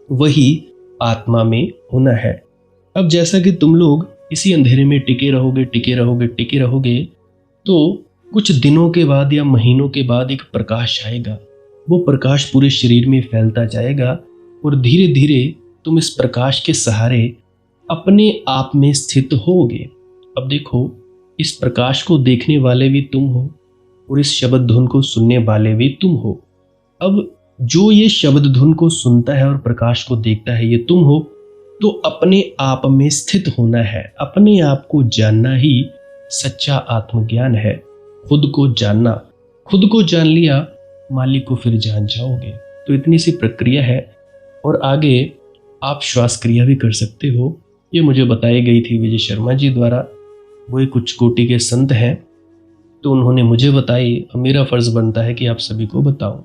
वही आत्मा में होना है। अब जैसा कि तुम लोग इसी अंधेरे में टिके रहोगे, टिके रहोगे, टिके रहोगे, तो कुछ दिनों के बाद या महीनों के बाद एक प्रकाश आएगा। वो प्रकाश पूरे शरीर में फैलता जाएगा और धीरे धीरे तुम इस प्रकाश के सहारे अपने आप में स्थित होगे। अब देखो, इस प्रकाश को देखने वाले भी तुम हो और इस शब्द धुन को सुनने वाले भी तुम हो। अब जो ये शब्द धुन को सुनता है और प्रकाश को देखता है, ये तुम हो। तो अपने आप में स्थित होना है, अपने आप को जानना ही सच्चा आत्मज्ञान है। खुद को जानना, खुद को जान लिया, मालिक को फिर जान जाओगे। तो इतनी सी प्रक्रिया है। और आगे आप श्वास क्रिया भी कर सकते हो। ये मुझे बताई गई थी विजय शर्मा जी द्वारा। वो एक उच्च कोटि के संत हैं, तो उन्होंने मुझे बताई, और मेरा फर्ज बनता है कि आप सभी को बताऊं।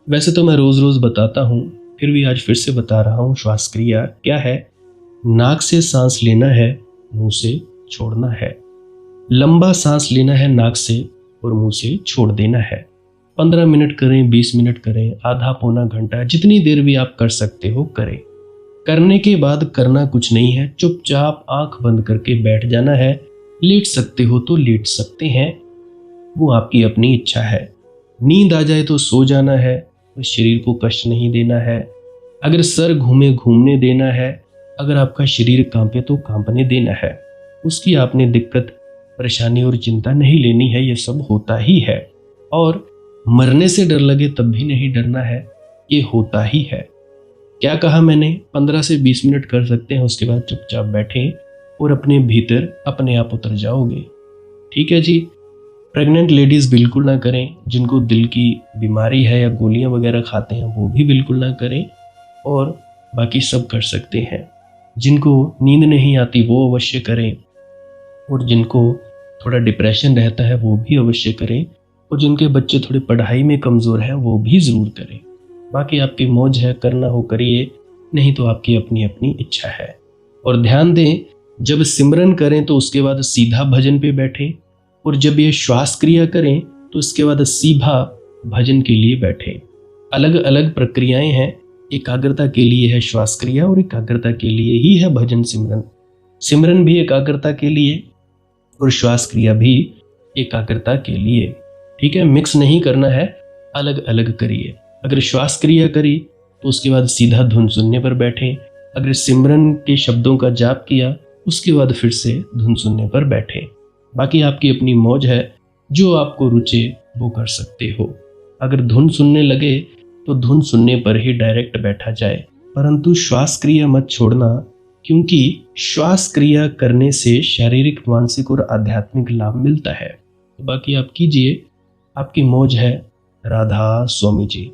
वैसे तो मैं रोज रोज बताता हूं, फिर भी आज फिर से बता रहा हूं। श्वास क्रिया क्या है? नाक से सांस लेना है, मुंह से छोड़ना है। लंबा सांस लेना है नाक से और मुंह से छोड़ देना है। 15 मिनट करें, 20 मिनट करें, आधा पौना घंटा, जितनी देर भी आप कर सकते हो करें। करने के बाद करना कुछ नहीं है, चुपचाप आंख बंद करके बैठ जाना है। लेट सकते हो तो लेट सकते हैं, वो आपकी अपनी इच्छा है। नींद आ जाए तो सो जाना है, शरीर को कष्ट नहीं देना है। अगर सर घूमे घूमने देना है, अगर आपका शरीर कांपे तो कांपने देना है। उसकी आपने दिक्कत, परेशानी और चिंता नहीं लेनी है, ये सब होता ही है। और मरने से डर लगे तब भी नहीं डरना है, ये होता ही है। क्या कहा मैंने? 15 से 20 मिनट कर सकते हैं, उसके बाद चुपचाप बैठें और अपने भीतर अपने आप उतर जाओगे। ठीक है जी। प्रेग्नेंट लेडीज़ बिल्कुल ना करें, जिनको दिल की बीमारी है या गोलियां वगैरह खाते हैं वो भी बिल्कुल ना करें, और बाकी सब कर सकते हैं। जिनको नींद नहीं आती वो अवश्य करें, और जिनको थोड़ा डिप्रेशन रहता है वो भी अवश्य करें, और जिनके बच्चे थोड़ी पढ़ाई में कमज़ोर हैं वो भी ज़रूर करें। बाकी आपकी मौज है, करना हो करिए, नहीं तो आपकी अपनी अपनी इच्छा है। और ध्यान दें, जब सिमरन करें तो उसके बाद सीधा भजन पे बैठें, और जब ये श्वास क्रिया करें तो इसके बाद सीधा भजन के लिए बैठें। अलग अलग प्रक्रियाएं हैं। एकाग्रता के लिए है श्वास क्रिया और एकाग्रता के लिए ही है भजन सिमरन। सिमरन भी एकाग्रता के लिए और श्वास क्रिया भी एकाग्रता के लिए। ठीक है, मिक्स नहीं करना है, अलग अलग करिए। अगर श्वास क्रिया करी तो उसके बाद सीधा धुन सुनने पर बैठें। अगर सिमरन के शब्दों का जाप किया उसके बाद फिर से धुन सुनने पर बैठें। बाकी आपकी अपनी मौज है, जो आपको रुचे वो कर सकते हो। अगर धुन सुनने लगे तो धुन सुनने पर ही डायरेक्ट बैठा जाए, परंतु श्वास क्रिया मत छोड़ना, क्योंकि श्वास क्रिया करने से शारीरिक, मानसिक और आध्यात्मिक लाभ मिलता है। तो बाकी आप कीजिए, आपकी मौज है। राधा स्वामी जी।